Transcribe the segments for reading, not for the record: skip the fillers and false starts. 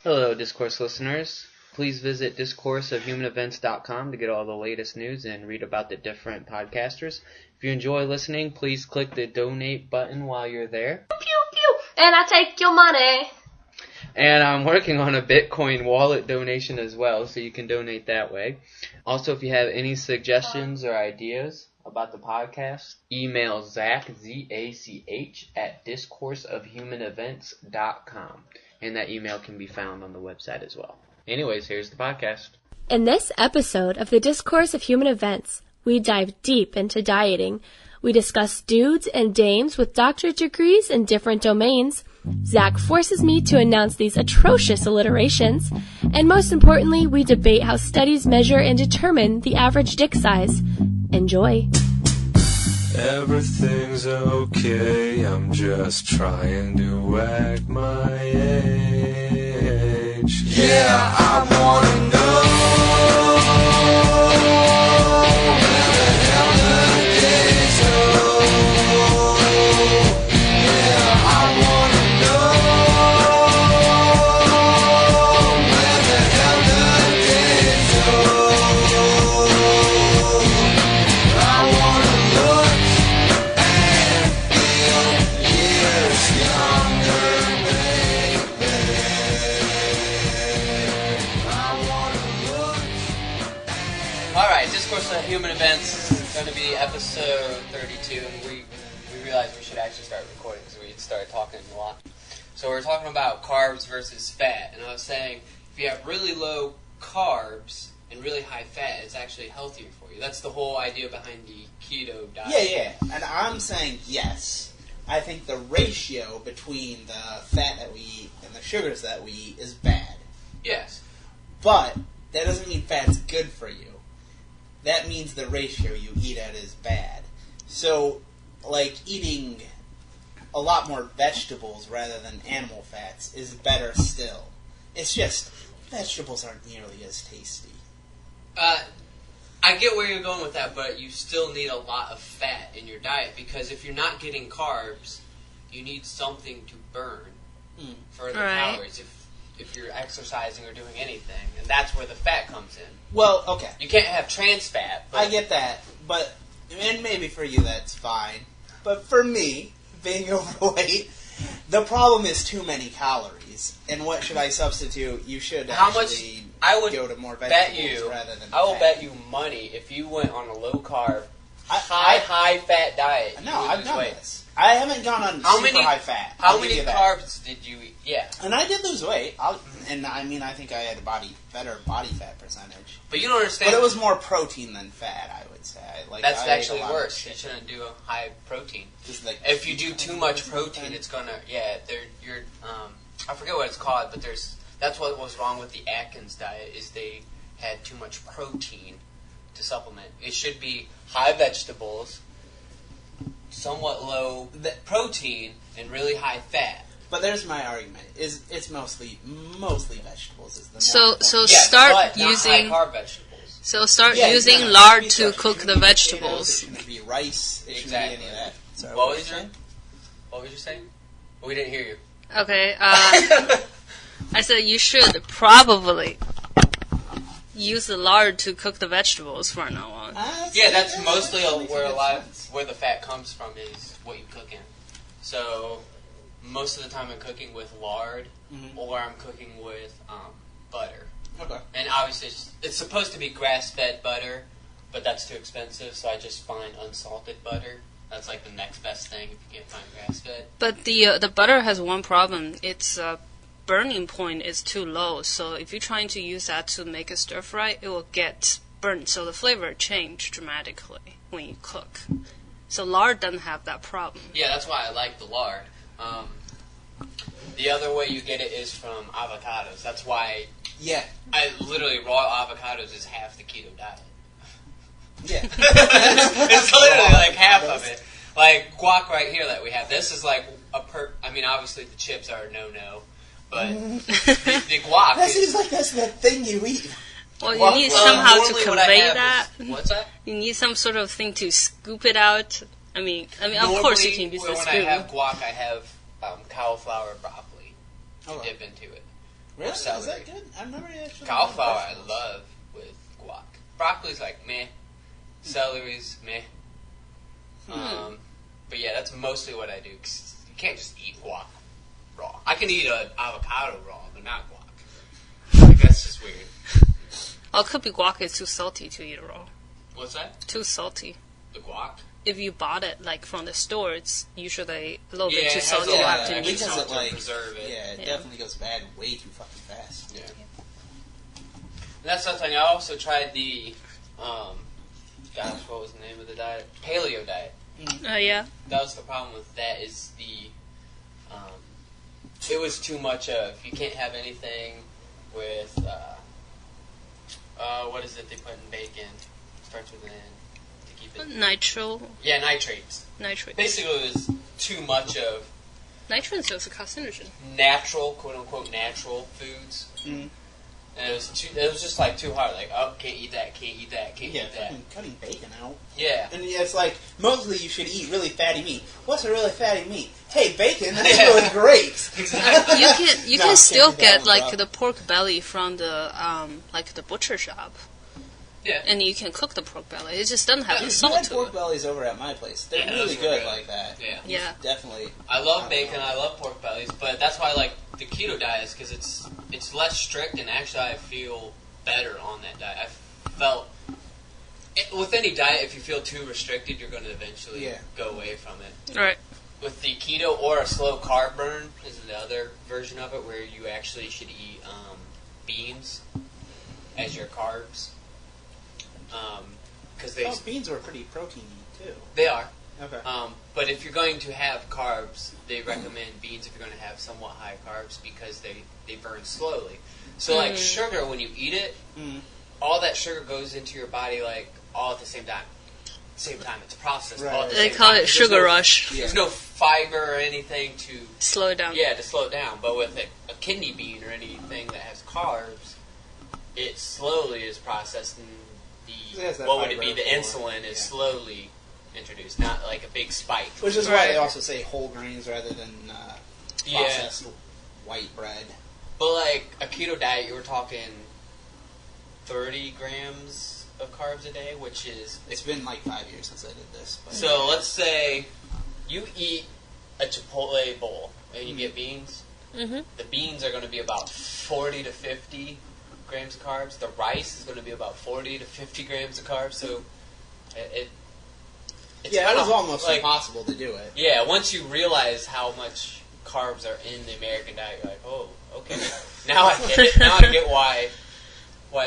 Hello, Discourse listeners. Please visit discourseofhumanevents.com to get all the latest news and read about the different podcasters. If you enjoy listening, please click the donate button while you're there. Pew, pew, and I take your money. And I'm working on a Bitcoin wallet donation as well, so you can donate that way. Also, if you have any suggestions or ideas about the podcast, email Zach, Z-A-C-H, at discourseofhumanevents.com. And that email can be found on the website as well. Anyways, here's the podcast. In this episode of the Discourse of Human Events, we dive deep into dieting. We discuss dudes and dames with doctorate degrees in different domains. Zach forces me to announce these atrocious alliterations. And most importantly, we debate how studies measure and determine the average dick size. Enjoy. Everything's okay, I'm just trying to wag my age. Yeah, I wanna know where the hell the days go. Yeah, I wanna know where the hell the days go. I wanna look and feel years younger, baby. I wanna look. Alright, Discourse of Human Events is going to be episode 32, and we realized we should actually start recording because we started talking a lot. So we're talking about carbs versus fat, and I was saying if you have really low carbs and really high fat, it's actually healthier for you. That's the whole idea behind the keto diet. Yeah, and I'm saying yes. I think the ratio between the fat that we eat and the sugars that we eat is bad. Yes. But that doesn't mean fat's good for you. That means the ratio you eat at is bad. So, like, eating a lot more vegetables rather than animal fats is better still. It's just, vegetables aren't nearly as tasty. I get where you're going with that, but you still need a lot of fat in your diet because if you're not getting carbs, you need something to burn for the calories if you're exercising or doing anything, and that's where the fat comes in. Well, okay. You can't have trans fat. But I get that, but, and maybe for you that's fine, but for me, being overweight, the problem is too many calories. And what should I substitute? You should How much? actually I would go to more bet vegetables you. rather than I will fat. bet you money if you went on a low carb, I- high fat diet. No, you would I've lose done weight. this. I haven't gone on super high fat. How I'll give many you that. carbs did you eat? Yeah. And I did lose weight. I think I had a better body fat percentage. But you don't understand. But it was more protein than fat, I would say. That's I ate actually a lot of worse. You chicken. shouldn't do a high protein. Just like If you do too much protein, it's gonna I forget what it's called, but that's what was wrong with the Atkins diet is they had too much protein to supplement. It should be high vegetables, somewhat low protein, and really high fat. But there's my argument: it's mostly vegetables. Is the So Yes, start but not using high carb vegetables. using no, lard it to shouldn't cook be the potatoes, vegetables. It shouldn't be rice. It shouldn't Exactly. be any of that. Sorry, What were was you your? What was you saying? We didn't hear you. Okay, I said you should probably use the lard to cook the vegetables from now on. Yeah, that's mostly where the fat comes from is what you cook in. So most of the time I'm cooking with lard, or I'm cooking with butter. Okay. And obviously it's supposed to be grass-fed butter, but that's too expensive, so I just find unsalted butter. That's like the next best thing if you can't find grass-fed. But the butter has one problem. Its burning point is too low. So if you're trying to use that to make a stir fry, it will get burnt. So the flavor change dramatically when you cook. So lard doesn't have that problem. Yeah, that's why I like the lard. The other way you get it is from avocados. That's why I literally raw avocados is half the keto diet. Yeah. It's literally like half of it. Like guac right here that we have. This is like I mean, obviously the chips are a no-no, but the guac That is... seems like that's the thing you eat. Well, you need somehow to normally what I convey have that. What's that? You need some sort of thing to scoop it out. I mean, of course you can use the when scoop. I have guac, I have cauliflower broccoli to dip into it. Really? Or celery. Is that good? I've never actually. Cauliflower I love with guac. Broccoli's like meh. Celery's meh. But yeah, that's mostly what I do. 'Cause you can't just eat guac raw. I can eat an avocado raw, but not guac. Like, that's just weird. Or it could be guac is too salty to eat raw. What's that? Too salty. The guac? If you bought it like from the store, it's usually a little bit Yeah, too it has salty a to lot have to of eat. extra because salt it to like preserve it. Yeah, it Yeah. definitely goes bad way too fucking fast. Yeah. And that's something. I also tried the, gosh, what was the name of the diet? Paleo diet. Yeah. That was the problem with that is it was too much of, you can't have anything with, what is it they put in bacon? Starts with an N to keep it. Nitro. Yeah, nitrates. Nitrate. Basically, it was too much of Nitrates is a carcinogen. natural, quote unquote, natural foods. Mm. And it was just like too hard. Like, oh, can't eat that, can't eat that, can't Yeah, eat that. fucking cutting bacon out. Yeah. And yeah, it's like, mostly you should eat really fatty meat. What's a really fatty meat? Hey, bacon, that's Yeah. really great. Exactly. You can No, can still can't do that get one, like bro. the pork belly from the like the butcher shop, Yeah. and you can cook the pork belly. It just doesn't have You the salt had to pork it. bellies over at my place. They're Yeah, really those were good good. like that. Yeah. Yeah. Definitely. I love I bacon. don't know. I love pork bellies, but that's why I like the keto diet is because it's less strict, and actually I feel better on that diet. I felt with any diet, if you feel too restricted, you're going to eventually go away from it. Right. With the keto or a slow carb burn is the other version of it, where you actually should eat beans as your carbs, because Those beans were pretty proteiny too. they are. Okay. But if you're going to have carbs, they recommend beans if you're going to have somewhat high carbs because they burn slowly. So like sugar, when you eat it, all that sugar goes into your body like all at the same time. It's processed all at the They same call time. it There's sugar no- rush. There's no fiber or anything to Slow it down. to slow it down. But with a kidney bean or anything that has carbs, it slowly is processed, and It has that what would it be? fiber The for it, insulin is yeah. slowly introduced, not like a big spike. Which is why Right. they also say whole grains rather than Yeah. processed white bread. But like a keto diet, you were talking 30 grams of carbs a day, which is It's been like 5 years since I did this. But so. Let's say you eat a Chipotle bowl and you get beans. Mm-hmm. The beans are going to be about 40 to 50 grams of carbs. The rice is going to be about 40 to 50 grams of carbs. So it's yeah, it kinda was almost like, impossible to do it. Yeah, once you realize how much carbs are in the American diet, you're like, oh, okay. Now I get it. Now I get why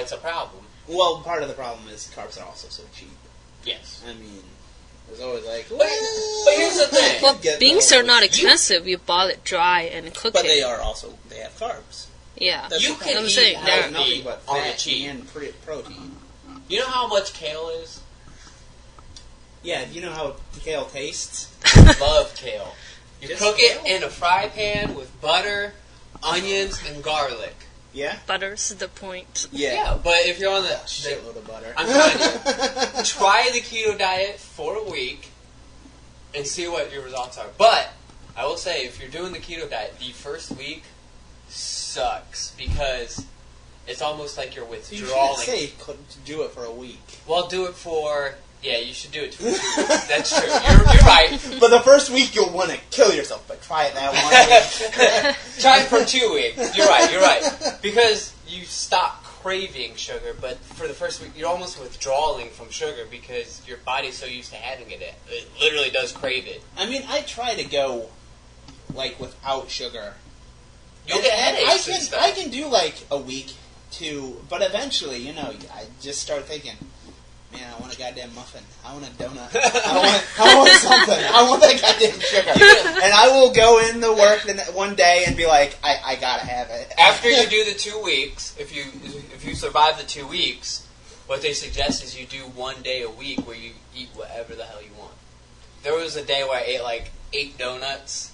it's a problem. Well, part of the problem is carbs are also so cheap. Yes. I mean, there's always like, But here's the thing. Well, Get beans those. are not expensive. You boil it dry and cook But it. they are also, they have carbs. Yeah. That's You the can point. I'm eat saying They have they're nothing but on the fat cheap. and protein. You know how much kale is? Yeah, do you know how kale tastes? Love kale. You Just cook kale? it in a fry pan with butter, onions, and garlic. Yeah? Butter's the point. Yeah, but if you're on the Shitload of butter. I'm telling you, try the keto diet for a week and see what your results are. But I will say, if you're doing the keto diet, the first week sucks because it's almost like you're You withdrawing. shouldn't say do it for a week. Well, do it for. Yeah, you should do it for 2 weeks. That's true. You're right. But the first week you'll want to kill yourself, but try it that 1 week. Try it for 2 weeks. You're right. Because you stop craving sugar, but for the first week, you're almost withdrawing from sugar because your body's so used to having it. It literally does crave it. I mean, I try to go, like, without sugar. You'll And get headaches and stuff. I can do, like, a week, 2, but eventually, you know, I just start thinking, man, I want a goddamn muffin. I want a donut. I want something. I want that goddamn sugar. And I will go into work one day and be like, I gotta have it. After you do the 2 weeks, if you survive the 2 weeks, what they suggest is you do 1 day a week where you eat whatever the hell you want. There was a day where I ate like 8 donuts,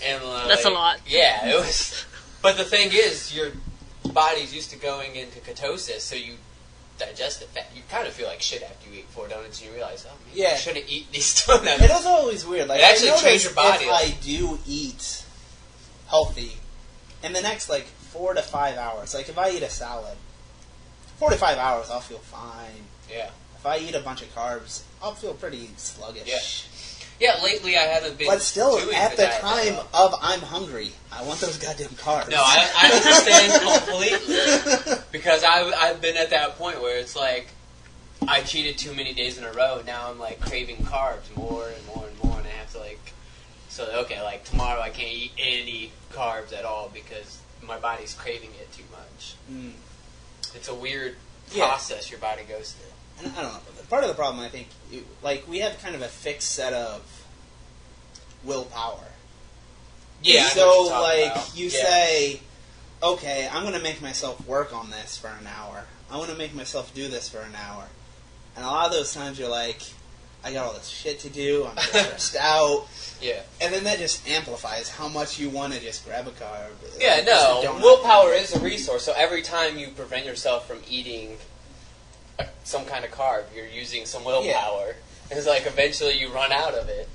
and That's a lot. Yeah, it was. But the thing is, your body's used to going into ketosis, so you digest it fat. You kind of feel like shit after you eat 4 donuts, and you realize, oh man, I shouldn't eat these donuts. It is always weird. Like, It actually I notice trains your body. if I do eat healthy, in the next, like, 4 to 5 hours. Like, if I eat a salad, 4 to 5 hours, I'll feel fine. Yeah. If I eat a bunch of carbs, I'll feel pretty sluggish. Yeah, lately I haven't been But still, doing at the diet time that of I'm hungry, I want those goddamn carbs. No, I understand completely. Because I've been at that point where it's like, I cheated too many days in a row, and now I'm like craving carbs more and more and more, and I have to like, so okay, like tomorrow I can't eat any carbs at all because my body's craving it too much. It's a weird process your body goes through. And I don't know. Part of the problem, I think, like, we have kind of a fixed set of willpower. Yeah. So, like, you say, okay, I'm going to make myself work on this for an hour. I want to make myself do this for an hour. And a lot of those times you're like, I got all this shit to do, I'm stressed out. Yeah. And then that just amplifies how much you want to just grab a carb. Yeah, like, no. just a donut. Willpower is a resource, so every time you prevent yourself from eating some kind of carb, you're using some willpower. Yeah. And it's like eventually you run out of it.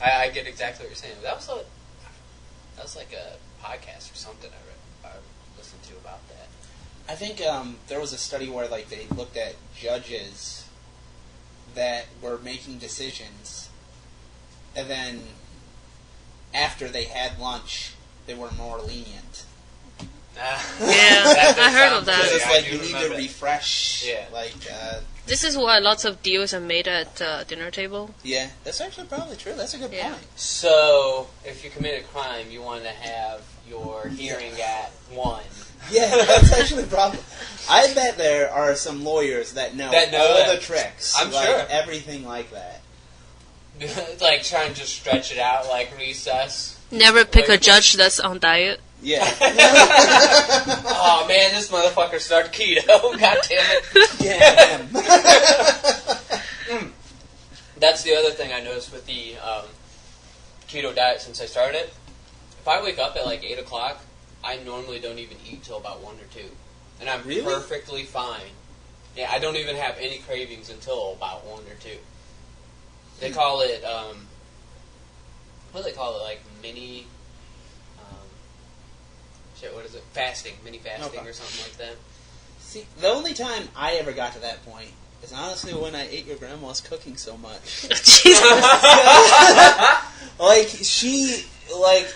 I get exactly what you're saying. That was like a podcast or something I listened to about that. I think there was a study where like they looked at judges that were making decisions, and then after they had lunch, they were more lenient. I heard of that. Because it's I like do you need to remember that. refresh. Yeah. Like, This is why lots of deals are made at dinner table. yeah, that's actually probably true. That's a good Yeah. point. So, if you commit a crime, you want to have your hearing at 1. Yeah, that's actually probably. I bet there are some lawyers that know, all that. the tricks. I'm like, sure. everything like that. Like, trying to just stretch it out like recess. Never pick a Like- judge that's on diet. Yeah. Oh, man, this motherfucker started keto. God damn it. Yeah. That's the other thing I noticed with the keto diet since I started it. If I wake up at like 8 o'clock, I normally don't even eat till about 1 or 2. And I'm Really? perfectly fine. Yeah, I don't even have any cravings until about 1 or 2. They call it, what do they call it? Like mini, what is it? Fasting. Mini fasting Okay. or something like that. See, the only time I ever got to that point is honestly when I ate your grandma's cooking so much. Like,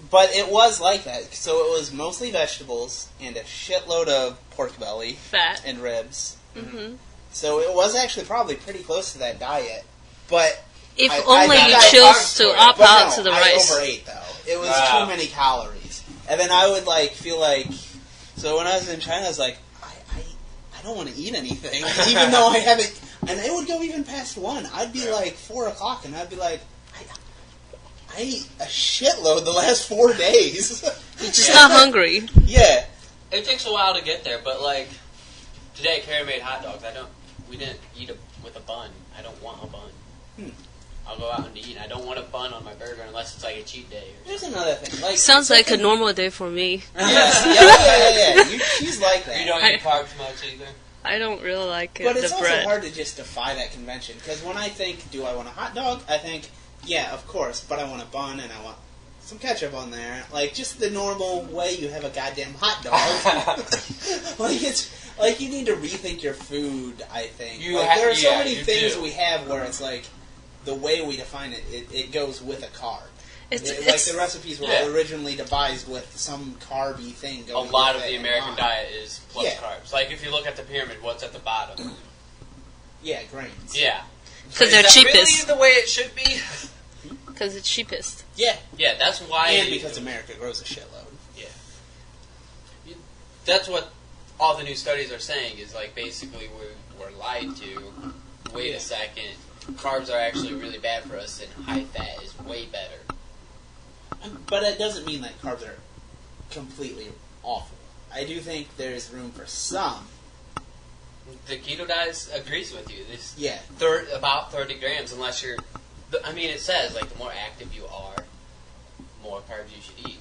but it was like that. So it was mostly vegetables and a shitload of pork belly Fat. and ribs. Mm-hmm. So it was actually probably pretty close to that diet. But If I only got you that chose carbs to for it. opt but out no, to the I rice. overate though. It was Wow. too many calories, and then I would like feel like. So when I was in China, I was like, I don't want to eat anything, even though I haven't. And it would go even past 1. I'd be like 4 o'clock, and I'd be like, I ate a shitload the last 4 days. You're just not hungry. Yeah. It takes a while to get there, but like today, Carrie made hot dogs. We didn't eat with a bun. I don't want a bun. I'll go out and eat. I don't want a bun on my burger unless it's like a cheat day. There's another thing. Like, Sounds like a normal day for me. Yeah. She's like that. You don't eat carbs much either. I don't really like it, But it's the also bread. hard to just defy that convention, because when I think, do I want a hot dog? I think, yeah, of course, but I want a bun and I want some ketchup on there. Like, just the normal way you have a goddamn hot dog. Like, it's, like, you need to rethink your food, I think. There are so many things we have where it's like, the way we define it, it goes with a carb. Like, the recipes were originally devised with some carby thing A going lot with of it the in American mind. diet is plus Yeah. carbs. Like if you look at the pyramid, what's at the bottom? Yeah, grains. Yeah. Because Is they're that cheapest. really the way it should be? Because it's cheapest. Yeah. Yeah, that's why. And because America grows a shitload. Yeah. That's what all the new studies are saying is like basically we're lied to. Wait a second. Carbs are actually really bad for us and high fat is way better. But it doesn't mean that carbs are completely awful. I do think there's room for some. The keto diet agrees with you. This Yeah. about 30 grams unless you're... I mean, it says like the more active you are, more carbs you should eat.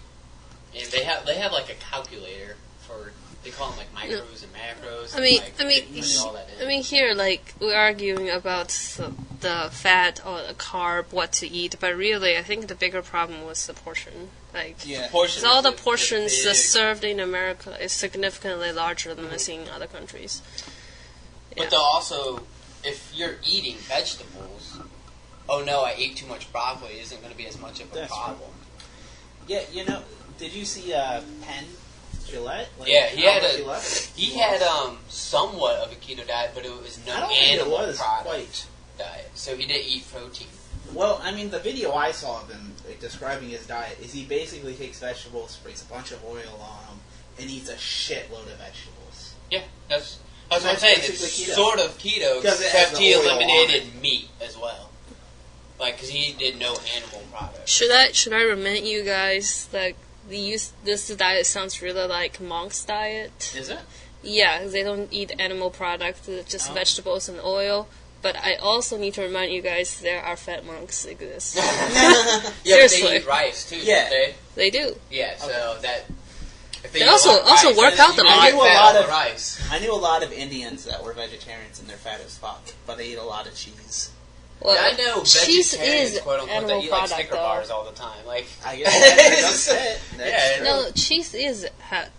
And they have like a calculator for They call them like micros and macros. I mean, and, like, put all that in. here, like, we're arguing about the fat or the carb, what to eat, but really, I think the bigger problem was the portion. Like, Yeah. Portion all is the big. portions that's served in America is significantly larger than we see in other countries. But they'll also, if you're eating vegetables, oh no, I ate too much broccoli isn't going to be as much of a That's problem. Yeah, did you see Penn Gillette? Like, Yeah, he had Gillette? he had somewhat of a keto diet, but it was no I don't think it animal was product quite. diet. So he didn't eat protein. Well, I mean, the video I saw of him describing his diet is he basically takes vegetables, sprays a bunch of oil on them, and eats a shitload of vegetables. Yeah, that's what I'm saying. It's basically keto. sort of keto, 'Cause it has except the he oil on eliminated meat as well. Like, because he did no animal products. Should I remind you guys that this diet sounds really like monk's diet? Is it? Yeah, 'cause they don't eat animal products, just vegetables and oil. But I also need to remind you guys there are fat monks exist. Yeah, but Seriously. they eat rice too, Yeah. don't they? They do. Yeah, so that... If They eat a also- lot of also rice, work then out the you don't lot. get I knew a fat lot off of- rice. I knew a lot of Indians that were vegetarians and they're fat as fuck, but they eat a lot of cheese. Well, I know cheese vegetarians, is quote unquote, animal that eat like product, Snicker though. bars all the time. Like, I guess that does fit. That's Yeah, true. No, cheese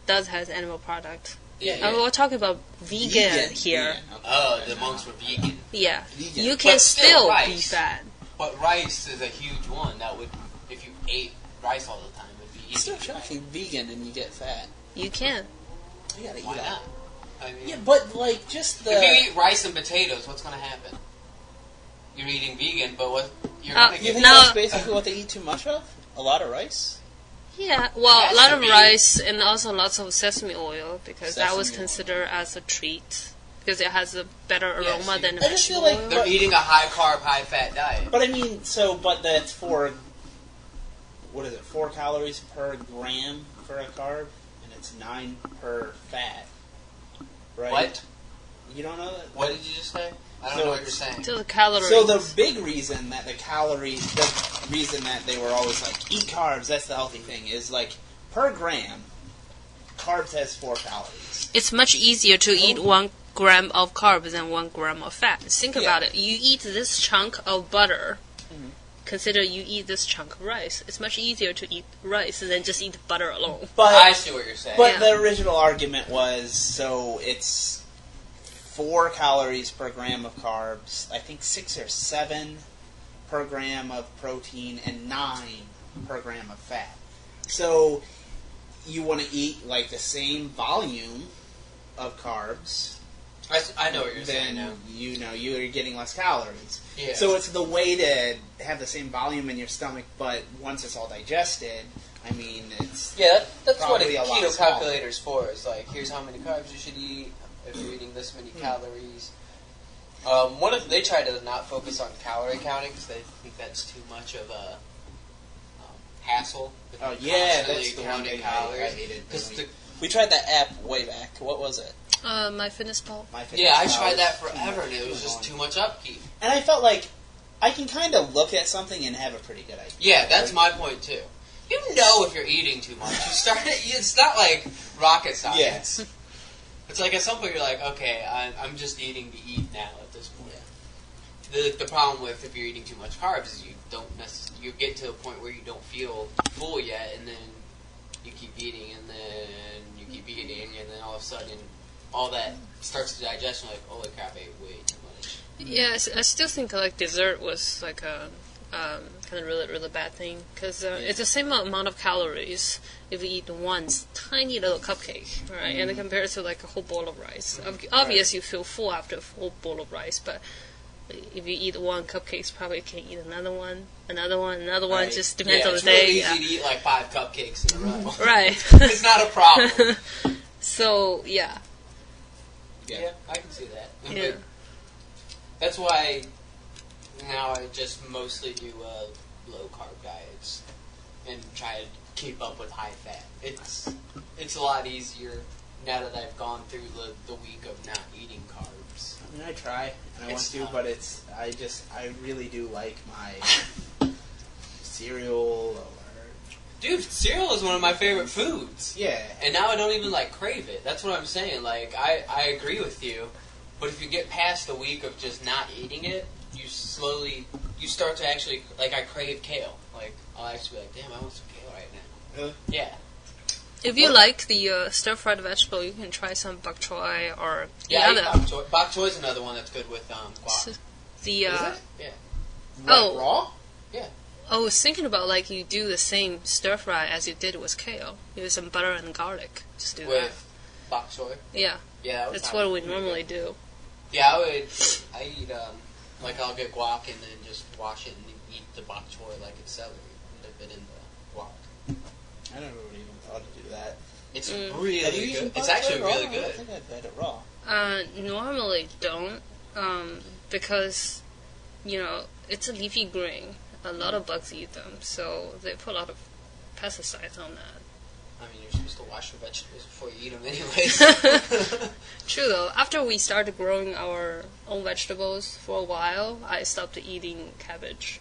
does has animal product. yeah. We're talking about vegan here. Vegan, okay. Oh, the monks were vegan. Yeah, Vegan. you can But still still rice. be fat. But rice is a huge one. That would, if you ate rice all the time, would be It's easy. still shocking vegan and you get fat. You can. You gotta Why eat not? that. I mean, Yeah, but like just the. if you eat rice and potatoes, what's going to happen? You're eating vegan, but what you're Uh, going to You get? think No. that's basically what they eat too much of? A lot of rice? Yeah, well, Has a lot to of be. rice and also lots of sesame oil because that was Sesame oil. considered as a treat because it has a better Yeah, aroma see, than I just feel vegetable like oil. They're eating a high carb, high fat diet. But I mean, but that's for, what is it, 4 calories per gram for a carb? And it's 9 per fat. Right? What? You don't know that? What did you just say? I don't So know what you're saying. To the calories. So the big reason that the reason that they were always like, eat carbs, that's the healthy thing, is like, per gram, carbs has 4 calories. It's much easier to eat 1 gram of carbs than 1 gram of fat. Think Yeah. about it. You eat this chunk of butter. Mhm. Consider you eat this chunk of rice. It's much easier to eat rice than just eat butter alone. But I see what you're saying. But Yeah. the original argument was, so it's 4 calories per gram of carbs, I think 6 or 7 per gram of protein, and 9 per gram of fat. So you want to eat like the same volume of carbs, I know what you're saying now. then you're getting less calories. Yeah. So it's the way to have the same volume in your stomach, but once it's all digested, I mean, it's... Yeah, that's what a Probably a lot keto smaller. calculator's for. It's like, here's how many carbs you should eat if you're eating this many calories. They try to not focus on calorie counting because they think that's too much of a hassle. If Oh, you're yeah, constantly that's the one counting thing calories. I hated. 'Cause We tried that app way back. What was it? My fitness pal. yeah, I tried that forever and it was just too much upkeep. And I felt like I can kind of look at something and have a pretty good idea. Yeah, that's my point too. You know if you're eating too much. You start. It's not like rocket science. Yeah. It's like at some point you're like, okay, I'm just eating to eat now at this point. The problem with if you're eating too much carbs is you you get to a point where you don't feel full yet, and then you keep eating, and then you keep eating, and then all of a sudden all that starts to digest, and you're like, holy crap, I ate way too much. Yeah, I still think like dessert was like a kind of really bad thing because it's the same amount of calories if you eat one tiny little cupcake, right? And compared to like a whole bowl of rice. Obviously, you feel full after a whole bowl of rice, but if you eat one cupcake, you probably can eat another one. Right. Just depends on the it's day. really Yeah. easy to eat like 5 cupcakes in a row. Right. It's not a problem. So yeah. Yeah, I can see that. Yeah. But that's why now I just mostly do low carb diets and try to keep up with high fat. It's a lot easier now that I've gone through the week of not eating carbs. I mean, I try, and I want It's to, tough. but I really do like my cereal or Dude, cereal is one of my favorite foods. Yeah. And now I don't even, like, crave it. That's what I'm saying. Like, I agree with you. But if you get past the week of just not eating it, you start to actually, like, I crave kale. Like, I'll actually be like, damn, I want some kale right now. Really? Yeah. If you like the stir-fried vegetable, you can try some bok choy or the Yeah, I eat other. bok choy. Bok choy is another one that's good with guac. The Is it? Yeah. Oh. Raw? I was thinking about like you do the same stir fry as you did with kale. Use some butter and garlic. Just do With bok choy? that. Yeah, Yeah. That would that's sound what we pretty normally good. do. Yeah, I eat, like, I'll get guac and then just wash it and eat the bok choy like it's celery and dip it in the guac. I never would even thought to do that. It's Mm. really Have you eaten good. It's bok choy actually raw? really I good. don't think I've had it raw. Normally don't, because it's a leafy green. A lot of bugs eat them, so they put a lot of pesticides on that. I mean, you're supposed to wash your vegetables before you eat them anyways. True though, after we started growing our own vegetables for a while, I stopped eating cabbage.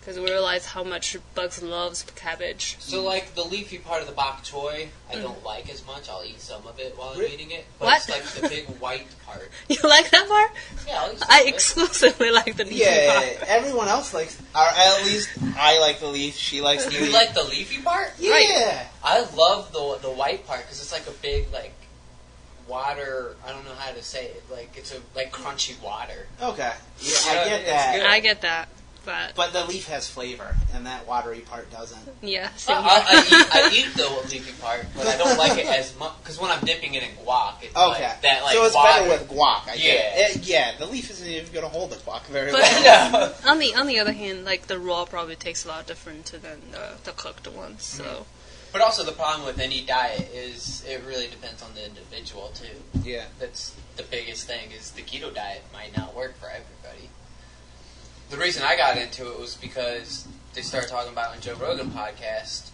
Because we realized how much bugs loves cabbage. So, like, the leafy part of the bok choy, I don't like as much. I'll eat some of it while I'm Really? eating it. But What? it's, like, the big white part. You like that part? Yeah, I'll eat some I of it. exclusively like the leafy Yeah, part. everyone else likes, or at least I like the leaf, she likes the You leaf. like the leafy part? Yeah. Right. I love the white part because it's like a big, like, water, I don't know how to say it. Like, it's a, like, crunchy water. Okay. Yeah, Yeah, I get it's that. good. I get that, but But the leaf has flavor, and that watery part doesn't. yeah, same I eat the leafy part, but I don't like it as much because when I'm dipping it in guac, it's Okay. like that, like, so it's water. better with guac, I Yeah. get it. Yeah, the leaf isn't even going to hold the guac very But- well. No. on the other hand, like the raw probably tastes a lot different than the cooked ones. So But also the problem with any diet is it really depends on the individual too. Yeah. That's the biggest thing is the keto diet might not work for everybody. The reason I got into it was because they started talking about on Joe Rogan podcast,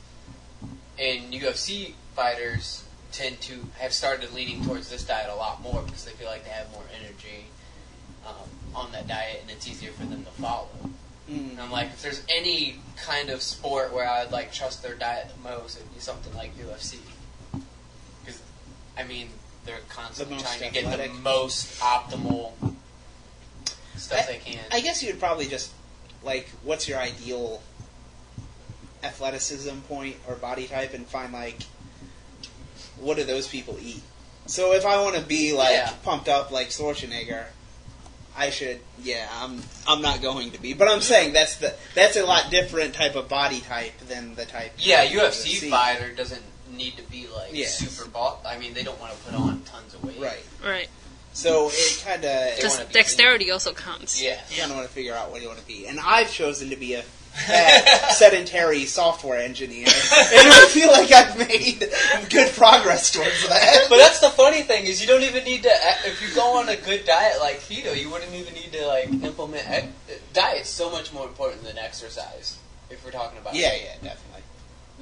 and UFC fighters tend to have started leaning towards this diet a lot more because they feel like they have more energy on that diet and it's easier for them to follow. And I'm like, if there's any kind of sport where I'd like trust their diet the most, it'd be something like UFC. Because, I mean, they're constantly The most trying to get athletic. the most optimal stuff they can. I guess you'd probably just, like, what's your ideal athleticism point or body type and find, like, what do those people eat? So if I want to be, like, Yeah. pumped up like Schwarzenegger, I should, I'm not going to be. But I'm saying that's a lot different type of body type than the type Yeah, of UFC fighter doesn't need to be like Yeah. super bulk. I mean, they don't want to put on tons of weight. Right. right, So it kind of... wanna be dexterity also counts. Yeah. You kind of want to figure out what you want to be. And I've chosen to be a sedentary software engineer. And I feel like I've made good progress towards that. But that's the funny thing is you don't even need to. If you go on a good diet like keto, you wouldn't even need to like implement. Diet's so much more important than exercise. If we're talking about Yeah, it. definitely.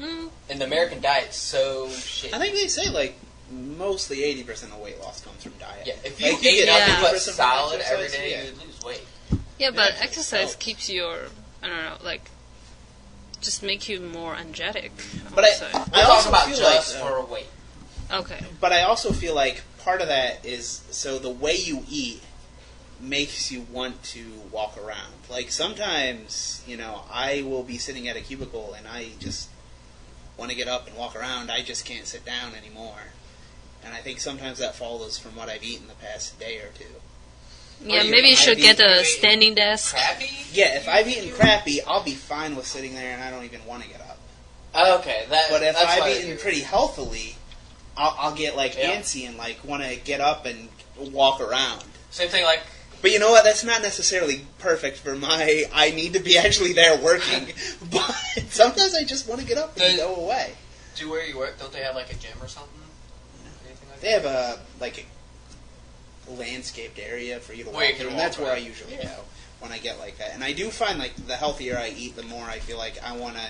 Mm, And the American diet's so shit. I think they say, like, mostly 80% of weight loss comes from diet. Yeah, if you Like, ate get nothing but 80% from solid exercise, every day, yeah. you'd lose weight. yeah, but Yeah, exercise helps. keeps your like just make you more energetic. But would say. I We're also talking about feel just like, for weight. Okay. But I also feel like part of that is, so the way you eat makes you want to walk around. Like, sometimes, I will be sitting at a cubicle and I just want to get up and walk around. I just can't sit down anymore. And I think sometimes that follows from what I've eaten the past day or two. Yeah, you- maybe you should I've get a eaten standing desk. Crappy? Yeah, if I've eaten crappy, I'll be fine with sitting there and I don't even want to get up. Okay, that. But if that's I've what I eaten agree pretty healthily, I'll get, like, Yeah. antsy and, like, want to get up and walk around. with. Same thing like. But you know what? That's not necessarily perfect for my... I need to be actually there working. But sometimes I just want to get up and go away. Do where you work? Don't they have like a gym or something? Anything like They have a landscaped area for you to Where walk you can through, and walk that's where I around. usually Yeah. go when I get like that. And I do find, like, the healthier I eat, the more I feel like I want to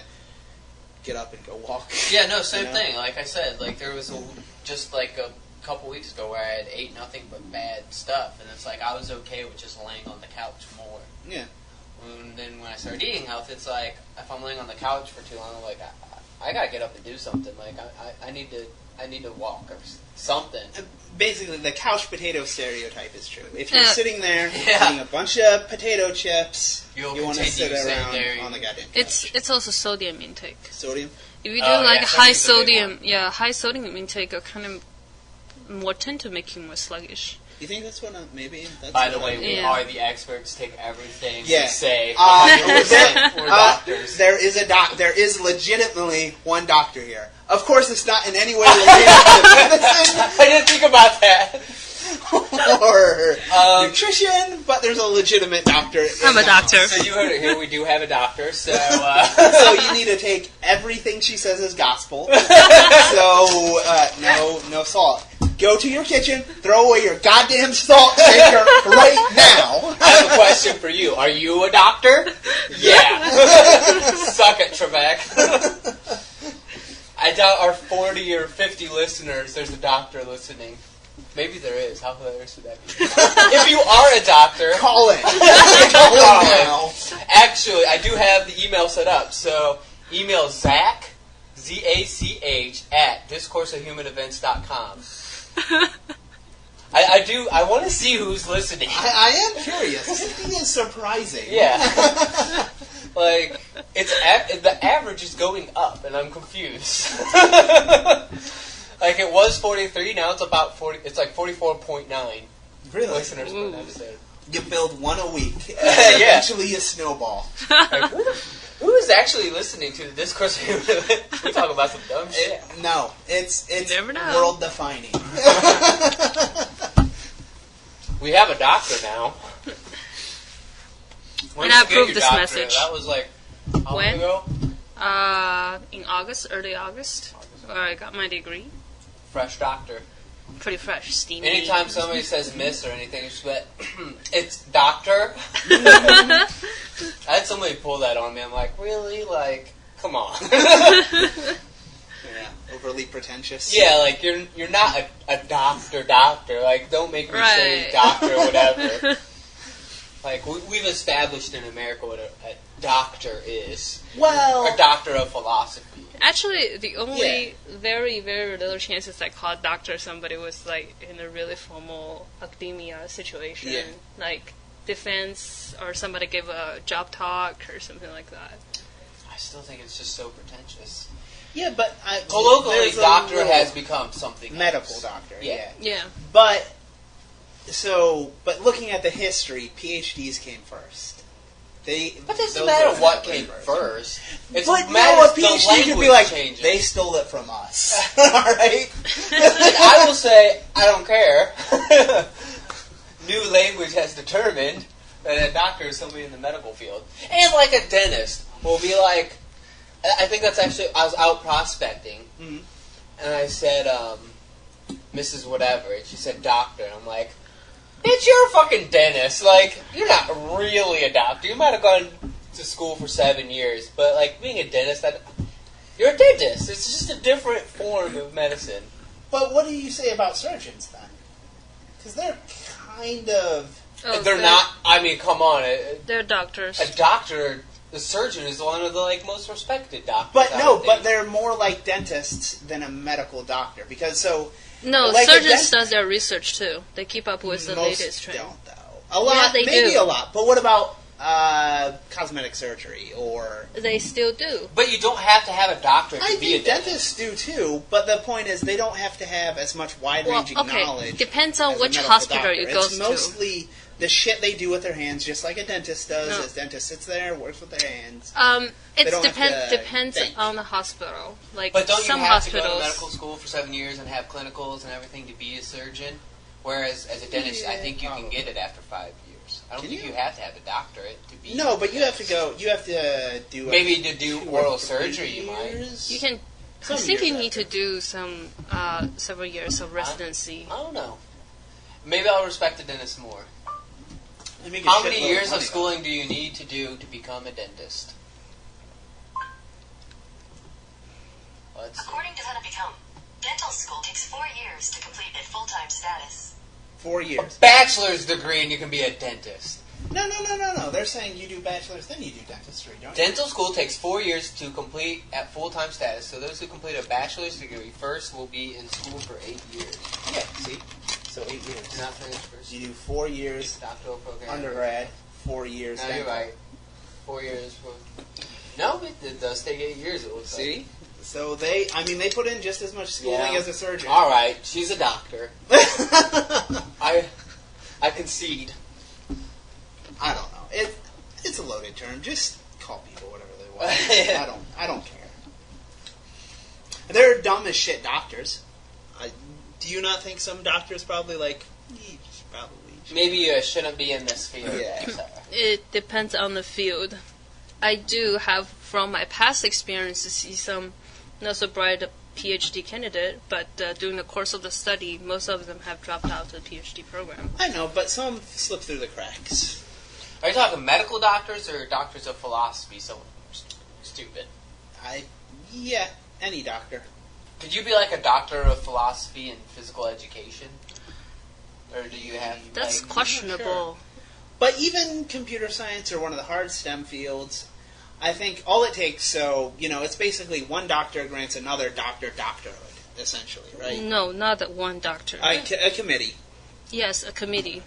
get up and go walk. Yeah, no, same You know? thing. Like I said, like there was just like a couple weeks ago where I had ate nothing but bad stuff, and it's like I was okay with just laying on the couch more. Yeah. And then when I started eating health, it's like if I'm laying on the couch for too long, I'm like I gotta get up and do something. Like I need to walk or something. Basically, the couch potato stereotype is true. If you're sitting there Yeah. eating a bunch of potato chips, You'll you want to sit continue around there. on the goddamn couch. It's also sodium intake. Sodium? If you do Oh, like yeah, high sodium's a big sodium, high sodium intake, will kind of more tend to make you more sluggish. You think that's what maybe? That's By the what way, we Yeah. are the experts. Take everything Yeah. we say. there- We're doctors. There is legitimately one doctor here. Of course, it's not in any way related to medicine I didn't think about that. or nutrition, but there's a legitimate doctor. I'm in a the doctor. house. So you heard it here. We do have a doctor. So So you need to take everything she says as gospel. So no salt. Go to your kitchen, throw away your goddamn salt shaker right now. I have a question for you. Are you a doctor? Yeah. Suck it, Trebek. I doubt our 40 or 50 listeners, there's a doctor listening. Maybe there is. How hilarious would that be? If you are a doctor, Call it. Call it now. actually, I do have the email set up. So email Zach, Z-A-C-H, at discourseofhumanevents.com. I want to see who's listening. I am curious. 50 is surprising. Yeah. Like, the average is going up, and I'm confused. Like, it was 43, now it's about 40, it's like 44.9 Really? listeners per episode. You build one a week. Yeah. Eventually you snowball. Like, who is actually listening to the Discourse of Human Events? We talk about some dumb shit. No, it's never know. world defining. We have a doctor now. When And I did you get approve your this doctorate? message. That was like, how When? long ago? In August, early August, where I got my degree. Fresh doctor. Pretty fresh, steamy. Anytime somebody says miss or anything, it's just like, it's doctor. I had somebody pull that on me. I'm like, really? Like, come on. Yeah, overly pretentious. Yeah, like, you're not a doctor. Like, don't make me say Right. doctor or whatever. Like, we've established in America what a doctor is. Well, A doctor of philosophy. Actually, the only very, very little chances I called doctor somebody was like in a really formal academia situation, Yeah. like defense or somebody gave a job talk or something like that. I still think it's just so pretentious. yeah, but Colloquially, there's a doctor little has become something medical else. doctor. Yeah. Yeah. Yeah. But looking at the history, PhDs came first. But it doesn't those matter are what way came first. It's But matters no, a the PhD could be language like, changes. they stole it from us. Alright? And I will say, I don't care. New language has determined that a doctor is somebody in the medical field. And like a dentist will be like, I think that's actually, I was out prospecting, Mhm. and I said, Mrs. Whatever, and she said doctor, and I'm like, bitch, you're a fucking dentist. Like, you're not really a doctor. You might have gone to school for 7 years, but like being a dentist, you're a dentist. It's just a different form of medicine. But what do you say about surgeons then? Because they're kind of... Oh, They're not. I mean, come on. They're doctors. A doctor, the surgeon, is one of the like most respected doctors. But I no, would but think. they're more like dentists than a medical doctor. Because so... No, like a surgeons dent- does their research too. They keep up with the most latest trend. don't, though. A lot, they maybe do. a lot. But what about cosmetic surgery or... They still do. But you don't have to have a doctorate to I be a think dentist. dentists do too, but the point is they don't have to have as much wide-ranging knowledge. Depends on as a which medical hospital doctor. it goes It's to. mostly the shit they do with their hands, just like a dentist does. No. As dentist sits there, works with their hands. It don't have to depends think. on the hospital. Like But don't you some have to go hospitals. to medical school for 7 years and have clinicals and everything to be a surgeon? Whereas as a dentist, I think you can get it after 5 years. I don't Can think you? you have to have a doctorate to be. No, but you have to go. You have to do Maybe to do 2 or oral 3 surgery, you might. years. You can. I Some think you years need after. to do some several years of residency. I don't know. Maybe I'll respect the dentist more. They make a How many shitload years money, of schooling do you need to do to become a dentist? Let's see. According to Hunabecome, dental school takes 4 years to complete at full-time status. though. 4 A years. bachelor's degree and you can be a dentist. No. They're saying you do bachelor's, then you do dentistry, don't you? Dental school takes 4 years to complete at full-time status. So those who complete a bachelor's degree first will be in school for 8 years. Yeah, see? So 8 years. Not finished first. You do 4 years Doctoral program. undergrad, 4 years No, dental. you're right. 4 years. No, it does take 8 years, it looks See? like. So they put in just as much schooling as a surgeon. All right, she's a doctor. I concede. I don't know. It's a loaded term. Just call people whatever they want. I don't care. They're dumb as shit doctors. Do you not think some doctors probably Maybe you shouldn't be in this field. Yeah. It depends on the field. I do have, from my past experience, see some not so bright PhD candidate, but during the course of the study, most of them have dropped out of the PhD program. I know, but some slip through the cracks. Are you talking medical doctors or doctors of philosophy? So stupid. Yeah, any doctor. Could you be like a doctor of philosophy and physical education? Or do you have... That's like, questionable. But even computer science or one of the hard STEM fields, I think all it takes, it's basically one doctor grants another doctor doctorhood, essentially, right? No, not that one doctor. A committee. Yes, a committee.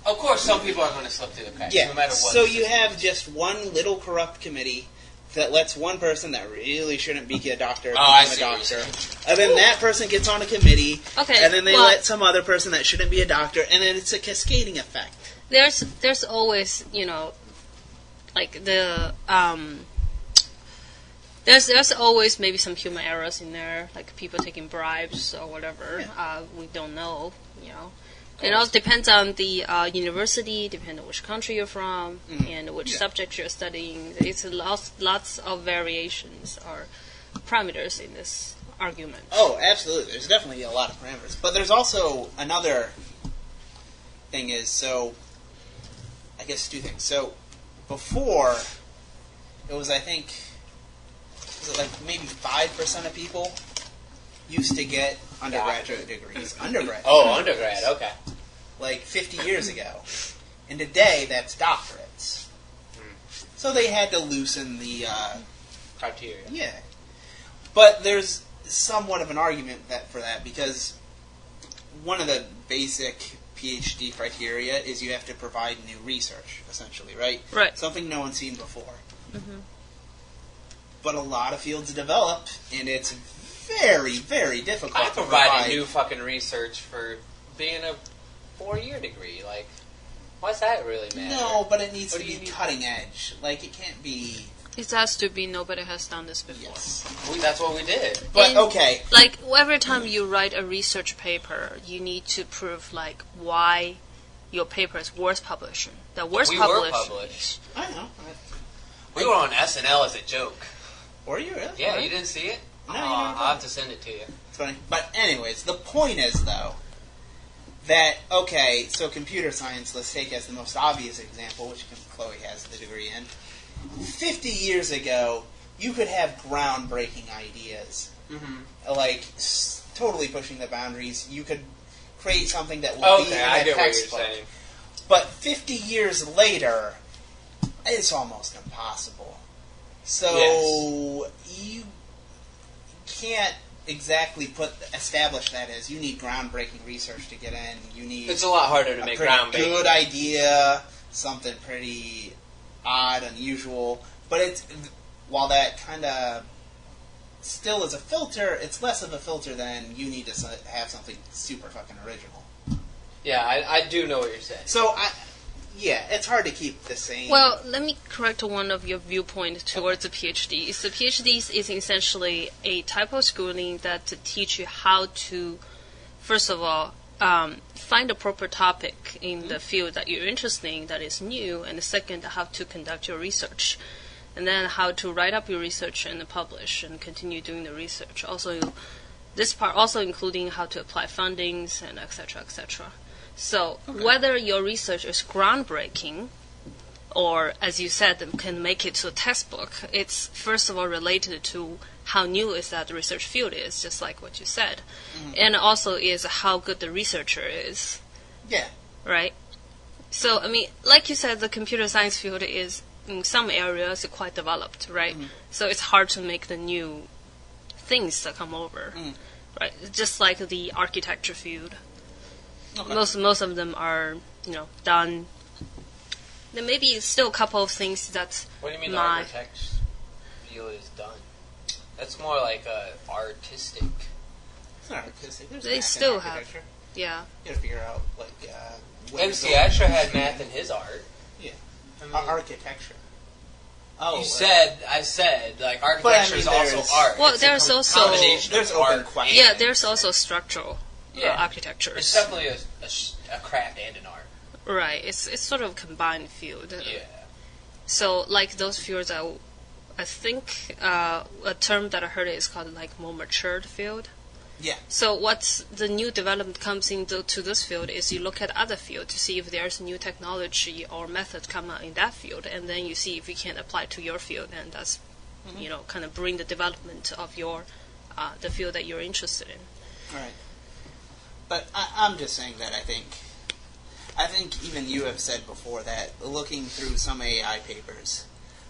Of course, some people are going to slip through the cracks, Yeah, no matter what. so you have just one little corrupt committee that lets one person that really shouldn't be a doctor become I a see what you're doctor. And then that person gets on a committee, Okay, and then they well- let some other person that shouldn't be a doctor, and then it's a cascading effect. There's always, like the there's always maybe some human errors in there, like people taking bribes or whatever. Yeah. We don't know, It also depends on the university, depends on which country you're from, and which subject you're studying. It's lots of variations or parameters in this argument. Oh, absolutely. There's definitely a lot of parameters. But there's also another thing I guess two things. So, before, it was, I think, like maybe 5% of people used to get undergraduate degrees. Undergrad. Oh, undergrad, okay. Like 50 years ago. And today, that's doctorates. So they had to loosen the... Criteria. Yeah. But there's somewhat of an argument for that because one of the basic PhD criteria is you have to provide new research, essentially, right? Right. Something no one's seen before. Mm-hmm. But a lot of fields develop, and it's very, very difficult I to provided new fucking research for being a 4-year degree. Like, why's that really matter? No, but it needs What to do you be need? cutting edge. Like, it can't be... It has to be nobody has done this before. Yes. That's what we did. But, And- okay. Like, every time you write a research paper, you need to prove, like, why your paper is worth publishing. The worst We were published. published. I know. We were on SNL as a joke. Were you really? Yeah, you didn't see it? No, you Oh, never I'll told have me. to send it to you. It's funny. But anyways, the point is, though, that, okay, so computer science, let's take as the most obvious example, which Chloe has the degree in. 50 years ago, you could have groundbreaking ideas. Mm-hmm. Like, totally pushing the boundaries. You could create something that will be in Okay, I a get what you're textbook. saying. But 50 years later, it's almost impossible. So, you can't exactly establish that as you need groundbreaking research to get in. You need It's a lot harder to make pretty groundbreaking. good idea, something pretty odd, unusual. But while that kind of still is a filter, it's less of a filter than you need to have something super fucking original. Yeah, I do know what you're saying. So, it's hard to keep the same. Well, let me correct one of your viewpoints towards the PhDs. The PhDs is essentially a type of schooling that to teach you how to, first of all, find a proper topic in the field that you're interested in that is new, and the second, how to conduct your research, and then how to write up your research and publish and continue doing the research. Also, this part also including how to apply fundings and etc. etc. So whether your research is groundbreaking or, as you said, can make it to a textbook, it's first of all related to how new is that the research field is, just like what you said. And also is how good the researcher is, yeah. right? So, I mean, like you said, the computer science field is, in some areas, quite developed, right? So it's hard to make the new things that come over, right? Just like the architecture field. Okay. Most of them are, done. There may be still a couple of things that What do you mean the architecture field is done? That's more like artistic. It's not artistic. There's They math in still have- architecture. Yeah. You gotta figure out, like, what MC result- Escher had math in his art. Yeah. I mean, Architecture. Oh, I said, like, architecture is also there's- art. Well, It's a there's also- combination there's of open art questions. Yeah, and- there's also structural architecture. It's definitely a craft and an art. Right. It's sort of combined field. Yeah. So, like those fields, I think a term that I heard is called like more matured field. Yeah. So what's the new development comes into this field is you look at other field to see if there's new technology or method come out in that field, and then you see if you can apply to your field, and that's kind of bring the development of your the field that you're interested in. Right. But I'm just saying that I think even you have said before that looking through some AI papers,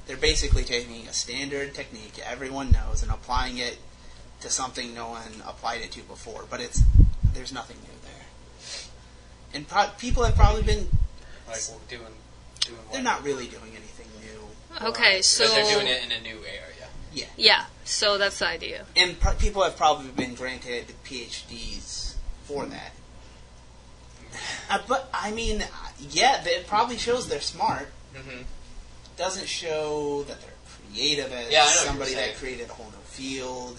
they're basically taking a standard technique everyone knows and applying it to something no one applied it to before. But there's nothing new there. And people have probably been... Like, doing what? They're not really doing anything new. Okay, so But they're doing it in a new area. Yeah. yeah, so that's the idea. And people have probably been granted PhDs for that. But, I mean, yeah, it probably shows they're smart. Mm-hmm. Doesn't show that they're creative as Yeah, I know what somebody you're saying. that created a whole new field.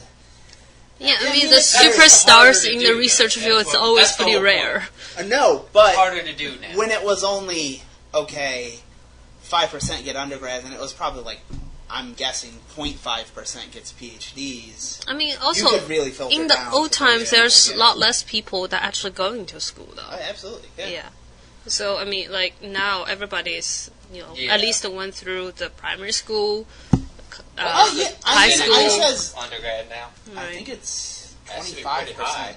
Yeah, I Yeah, mean I mean, the it's harder superstars to in do, the though. research That's field, it's what- always that's the pretty whole rare. No, It's but harder to do now. when it was only, 5% get undergrads, and it was probably like, I'm guessing 0.5% gets PhDs. I mean, You also could really filter in the down old to times, those, there's I a guess. lot less people that actually going to school, though. Oh, absolutely. Yeah. Yeah. So I mean, like now everybody's Yeah. at least went through the primary school, Oh, yeah. high I school. says, Undergrad now. I Right. think it's Has to be pretty 25%. high.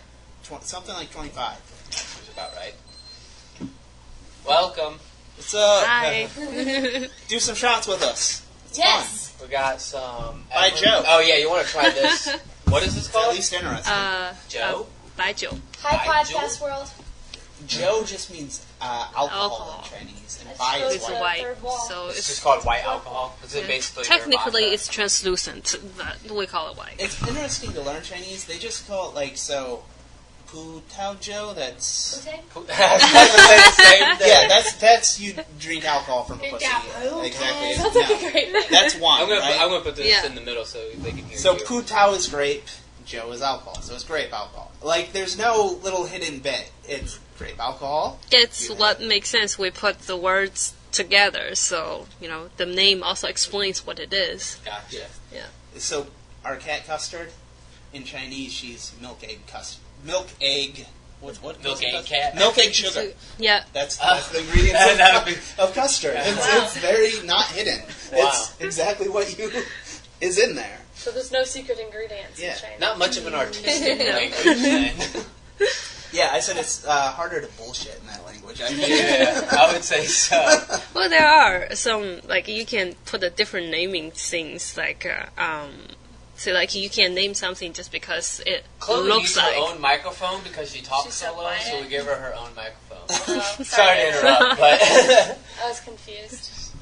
Something like 25. Which is about right. Welcome. What's up? Hi. Do some shots with us. It's Yes. We got some... By Joe. Oh, yeah, you want to try this? What is this fun. At called? least interesting. Joe? 白酒. Hi, Hi, podcast world. Joe just means alcohol Alcohol. in Chinese, and That's Bai true. is It's the white. white, third wall. so It's it's just called white alcohol. Is it basically their technically vodka? it's translucent. But we call it white. It's interesting to learn Chinese. They just call it like so. Pu Tao Joe. That's Okay. Same thing. yeah. That's you drink alcohol from a pussy. Okay. Exactly. Sounds like No. a great name. That's wine, I'm gonna right? put this Yeah. in the middle so they can hear So you. Pu Tao is grape. Joe is alcohol. So it's grape alcohol. Like there's no little hidden bit. It's grape alcohol. It's Yeah. what makes sense. We put the words together, so the name also explains what it is. Gotcha. So our cat custard, in Chinese, she's milk egg custard. Milk egg. What? Milk egg custard? cat? Milk egg sugar. Yeah. That's the ingredients That would of custard. It's very not hidden. Wow. It's exactly what is in there. So there's no secret ingredients Yeah. in China. Not much of an artistic language then. Yeah, I said it's harder to bullshit in that language. I mean, Yeah, I would say so. Well, there are some, like, you can put a different naming things, like, so, like, you can name something just because it Chloe looks needs like. her own microphone because she talks She's so so low, quiet. so we give her own microphone. Oh, Sorry to interrupt, but... I was confused.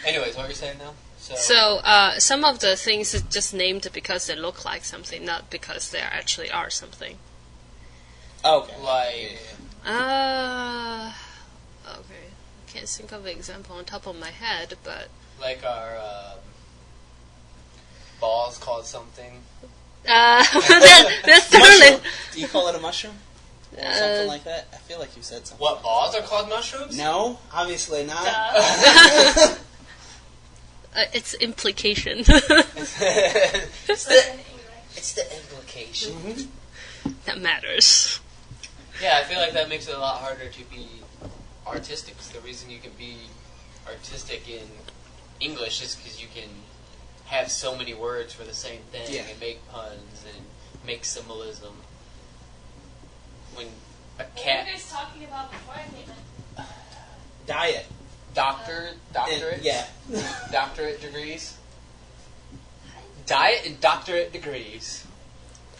Anyways, what were you saying now? So, some of the things are just named because they look like something, not because they actually are something. okay. Like... Okay. Can't think of an example on top of my head, but. Like our balls called something. That's Mushroom. totally. Do you call it a mushroom? Or something like that? I feel like you said something. What, balls are called mushrooms? No, obviously not. It's implication. It's the implication. Mm-hmm. That matters. Yeah, I feel like that makes it a lot harder to be artistic. 'Cause the reason you can be artistic in English is because you can have so many words for the same thing Yeah. and make puns and make symbolism. When a What were cat... you guys talking about before I came in? Diet. Doctorate? Yeah. Doctorate degrees? Diet and doctorate degrees.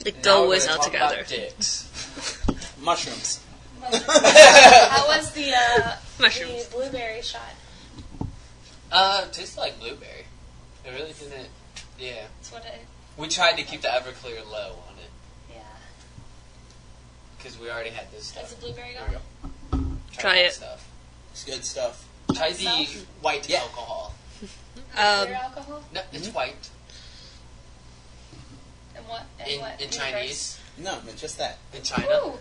They Now go we're with gonna talk altogether. about dicks. Mushrooms. How was the Mushrooms. blueberry shot? Tastes like blueberry. It really didn't. Yeah. That's what it. We tried to keep the Everclear low on it Yeah. because we already had this Is stuff. the blueberry There we going? go. Try that it. Stuff. It's good stuff. Try the Stuff? white Yeah. alcohol. Clear alcohol? No, it's white. And what? And In, what? in universe? Chinese. No, it's just that. In China. Ooh.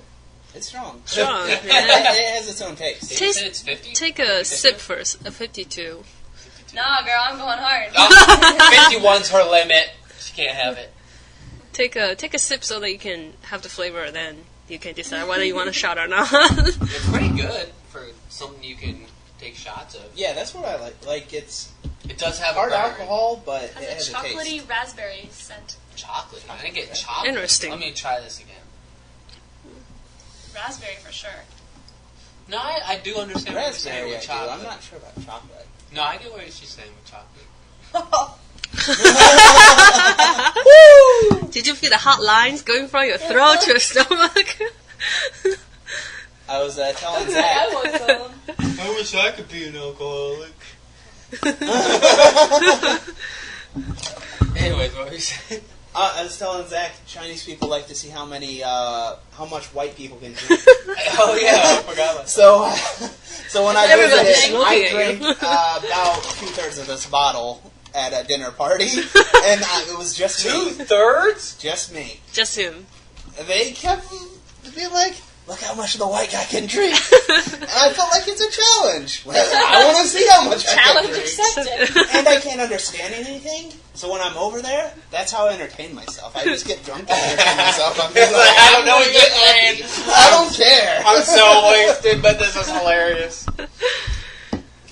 It's strong. Strong, it yeah. has its own taste. Did you Taste- say it's 50? Take a sip first. A 52. Nah, girl, I'm going hard. Oh, 51's her limit. She can't have it. Take a sip so that you can have the flavor, then you can decide whether you want a shot or not. It's pretty good for something you can take shots of. Yeah, that's what I like. Like, it's It does have hard a burn. alcohol, but it Has has a a taste. chocolatey raspberry scent. Chocolate. I didn't get chocolate. Interesting. Let me try this again. Raspberry for sure. No, I do understand what you're saying Raspberry, with I do. chocolate. I'm not sure about chocolate. No, I get what she's saying with chocolate. Did you feel the hot lines going from your throat to your stomach? I was telling I Zach. want some. I wish I could be an alcoholic. Anyways, what were you saying? I was telling Zach, Chinese people like to see how much white people can drink. Oh yeah, I forgot about that. So when I Everybody's visited, looking I at drank you. about 2/3 of this bottle at a dinner party, and it was just me. 2/3? Just me. Just him. They kept being like, "Look how much the white guy can drink," and I felt like it's a challenge. Well, I want to see how much I can Challenge drink. accepted. And I can't understand anything, so when I'm over there, that's how I entertain myself. I just get drunk and entertain myself. I'm just like, I don't know what I'm you're happy. saying. I don't care. I'm so wasted, but this is hilarious.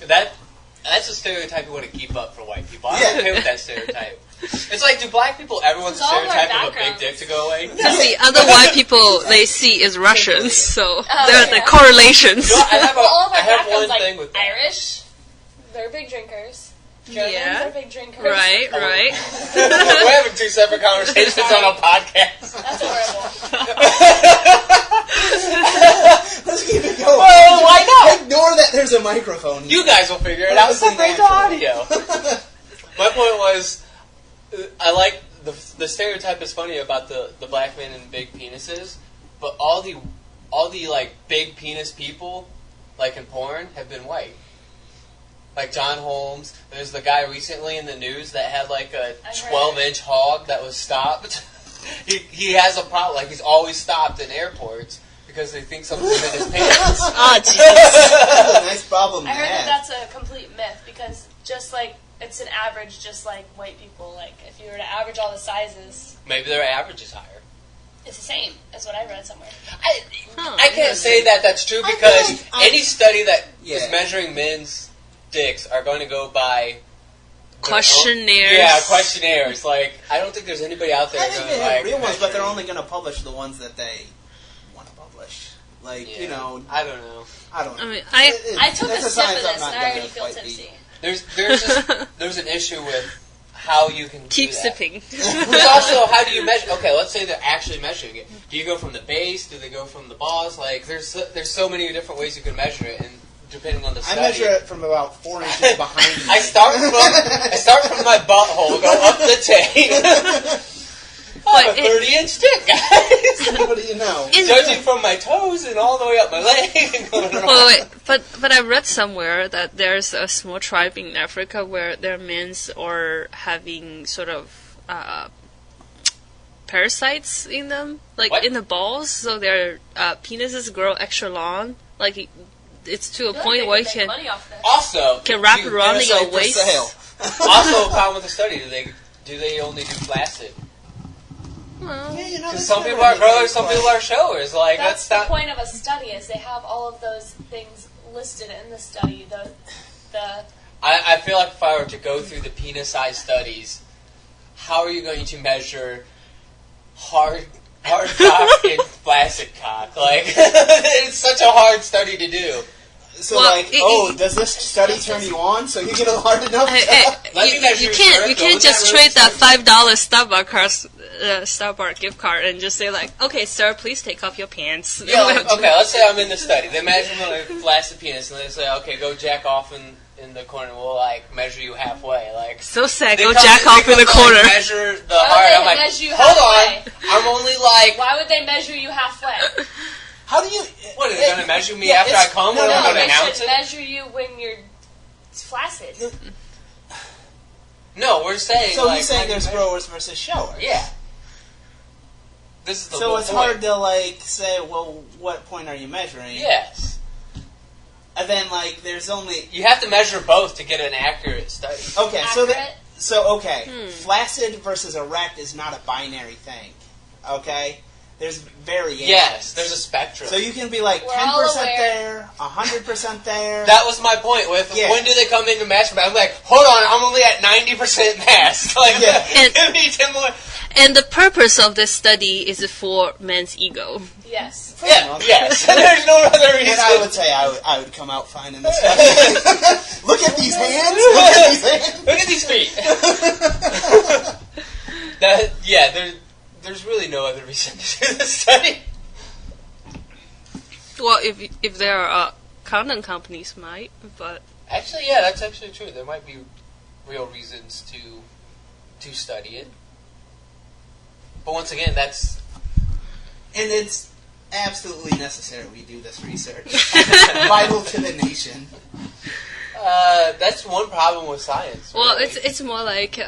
That's a stereotype you want to keep up for white people. I'm Yeah. okay with that stereotype. It's like, do black people ever want the It's all of our stereotype of a big backgrounds. dick to go away? Because the other white people they see is Russians, so there's the yeah. correlations. No, I have, All of I our have backgrounds, one like thing with that. Irish, they're big drinkers. Germans Yeah. are big drinkers. Right. We're having two separate conversations on a podcast. That's horrible. Let's keep it going. Well, why not? Ignore that there's a microphone. You guys will figure it out. Listen Separate the naturally. audio. My point was, I like the stereotype is funny about the black men and big penises, but all the like big penis people, like in porn, have been white. Like John Holmes. There's the guy recently in the news that had like a 12-inch hog that was stopped. he has a problem. Like he's always stopped in airports because they think something's in his pants. Oh, Jesus. That's a nice problem to I heard have. that that's a complete myth because just like it's an average, just like white people. Like if you were to average all the sizes, Maybe their average is higher. it's the same. Is what I read somewhere. I can't say that that's true because I feel like any study that is Yeah. measuring men's dicks are going to go by Questionnaires. Yeah, questionnaires. Like, I don't think there's anybody out there I think going they have like real ones, but they're measuring- only going to publish the ones that they want to publish. Like, Yeah. you know, I don't know. I don't know. I mean, I took a That's sip science of I'm this not and I gonna already feel quite tipsy. There's an issue with how you can keep do that. sipping. There's also how do you measure? Okay, let's say they're actually measuring it. Do you go from the base? Do they go from the balls? Like, there's so many different ways you can measure it, and depending on the I study. measure it from about 4 inches behind me. I start from my butthole, go up the tape. I have a 30-inch dick, guys. What do you know? Judging from my toes and all the way up my leg. Wait, but I read somewhere that there's a small tribe in Africa where their men are having sort of parasites in them, like What? in the balls, so their penises grow extra long. Like it's to a I feel point like where they you could can make money off this. Also, can wrap do- around your Parasite for waist. sale. Also, a problem with the study. Do they only do flaccid? Well, Yeah, you know, Because that's some never people are really growers, some quite- people are showers. Like That's that's the not. point of a study is they have all of those things listed in the study. The I feel like if I were to go through the penis size studies, how are you going to measure hard cock and flaccid cock? Like it's such a hard study to do. So, Well, does this study turn you on? So you get a hard enough? You can't just trade that $5 Starbucks gift card and just say like, okay, sir, please take off your pants. Yeah, let's say I'm in the study. They measure my flaccid penis, and they say, okay, go jack off in the corner. We'll measure you halfway. So sad. Go jack off in the corner. Measure the heart. I'm like, hold on. I'm only Why would they measure you halfway? How do you? What are they going to measure me after I come? No, Or are they going to they announce should it? measure you when you're flaccid. No, we're saying. So he's saying there's growers versus showers. Yeah. This is the So whole it's point. hard to say, well, what point are you measuring? Yes. And then there's only. You have to measure both to get an accurate study. Okay, Accurate? flaccid versus erect is not a binary thing. Okay, there's variations. Yes, there's a spectrum. So you can be We're all 10% aware. there, 100% there. That was my point with when do they come into masturbate? I'm like, hold on, I'm only at 90% mass. Give me 10 more. And the purpose of this study is for man's ego. Yes. Yeah, yes. There's no other reason. And I would say I would come out fine in this study. Look at these hands. Look at these hands. Look at these feet. There's really no other reason to do this study. Well, if there are content companies might, but Actually, yeah, that's actually true. There might be real reasons to study it. But once again, that's... And it's absolutely necessary we do this research. Vital to the nation. That's one problem with science. well, really. it's more like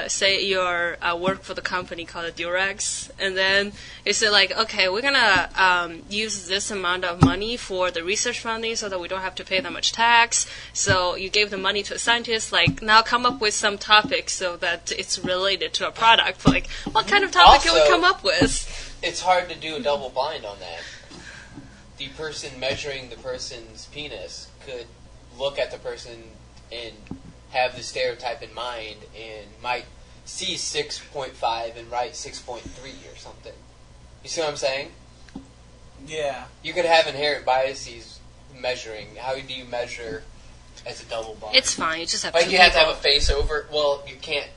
say you're work for the company called Durex, and then you say like, okay, we're gonna use this amount of money for the research funding so that we don't have to pay that much tax. So you gave the money to a scientist, now come up with some topic so that it's related to a product. Like, what kind of topic can we come up with? It's hard to do a double blind on that. The person measuring the person's penis could look at the person and have the stereotype in mind and might see 6.5 and write 6.3 or something. You see what I'm saying? Yeah. You could have inherent biases measuring. How do you measure as a double blind? It's fine. You just have you have to have a face over. Well, you can't.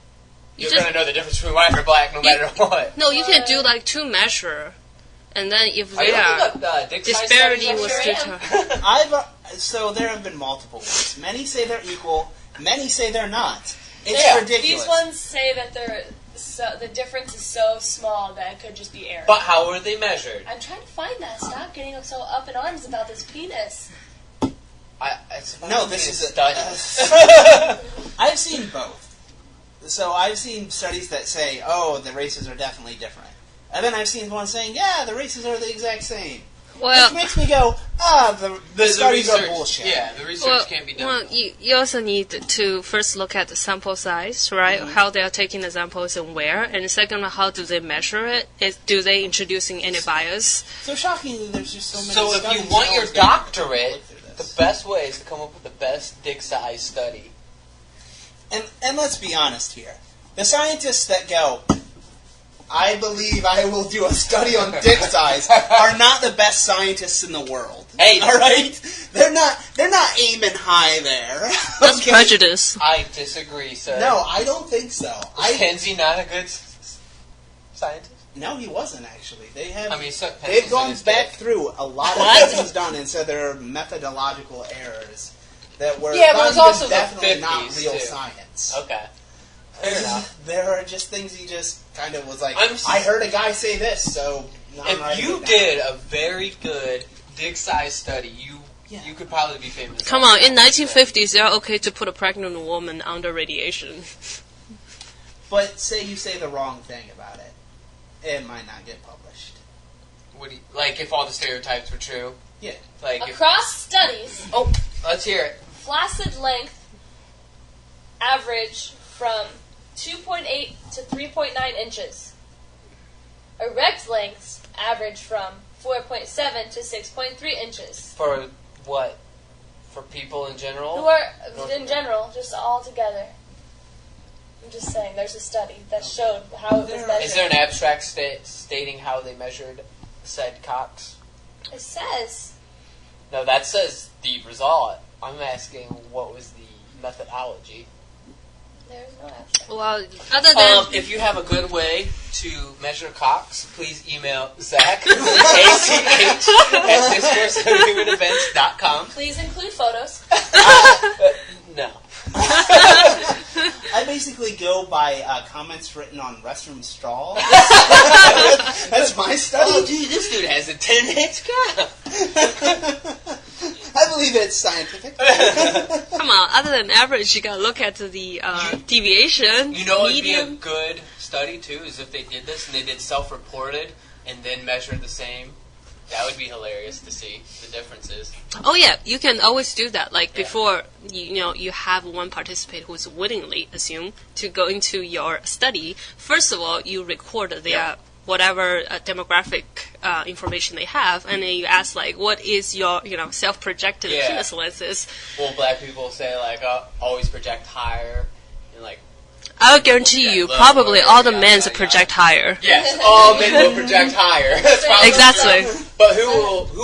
You're just- going to know the difference between white or black no matter what. No, you can do two measure, and then if Are you there looking up dick size disparity studies? was Sure determined. So there have been multiple ones. Many say they're equal. Many say they're not. It's Yeah. ridiculous. These ones say that the difference is so small that it could just be error. But how are they measured? I'm trying to find that. Stop getting so up in arms about this penis. This is a study. I've seen both. So I've seen studies that say, the races are definitely different. And then I've seen one saying, the races are the exact same. Well, Which makes me go, the studies are bullshit. Yeah, the research can't be done. Well, you also need to first look at the sample size, right? Mm-hmm. How they are taking the samples and where. And second, how do they measure it? Do they introducing any bias? So shockingly, there's just so many So if studies you want that your always get doctorate, look through the this. best way is to come up with the best dick size study. And let's be honest here. The scientists that go, I believe I will do a study on dick size, are not the best scientists in the world. Hey, all right, they're not aiming high there. That's Okay? prejudice. I disagree, sir. No, I don't think so. Is Kenzie not a good scientist? No, he wasn't actually. They have. I mean, they've gone his back dick. through a lot of What? things done and said there are methodological errors that were Yeah, but it was not also even the definitely not 50s real too. science. Okay. Fair enough. There are just things he just kind of was like, I'm I heard a guy say this, so now I'm If writing you it down. did a very good dick size study, you could probably be famous. Come on, in 1950s, they're okay to put a pregnant woman under radiation. But say you say the wrong thing about it, it might not get published. What do you, like if all the stereotypes were true? Yeah. Like if, Across studies, let's hear it. flaccid length average from 2.8 to 3.9 inches. Erect lengths average from 4.7 to 6.3 inches. For what? For people in general? Who are, in general, just all together. I'm just saying, there's a study that showed how it was measured. Is there an abstract stating how they measured said cocks? It says. No, that says the result. I'm asking what was the methodology. There's no abstract. Well, other than If you have a good way to measure cocks, please email Zach, ACH, at discourseofhumanevents.com. Please include photos. No. I basically go by comments written on restroom stall. That's my study. Oh, dude, this dude has a 10-inch cock. I believe it's scientific. come on, other than average, you gotta look at the deviation. You know what would be a median. good study, too, is if they did this and they did self-reported and then measured the same. That would be hilarious to see the differences. Oh yeah, you can always do that. Like Yeah. before, you have one participant who's willingly assumed to go into your study. First of all, you record their whatever demographic information they have, and then you ask like, what is your self-projected Yeah. penis lenses? Well, black people say, like, always project higher, and, like, I'll guarantee you, look, probably look, all the yeah, men yeah, project higher. yes, all men will project higher. That's probably Exactly. true. But who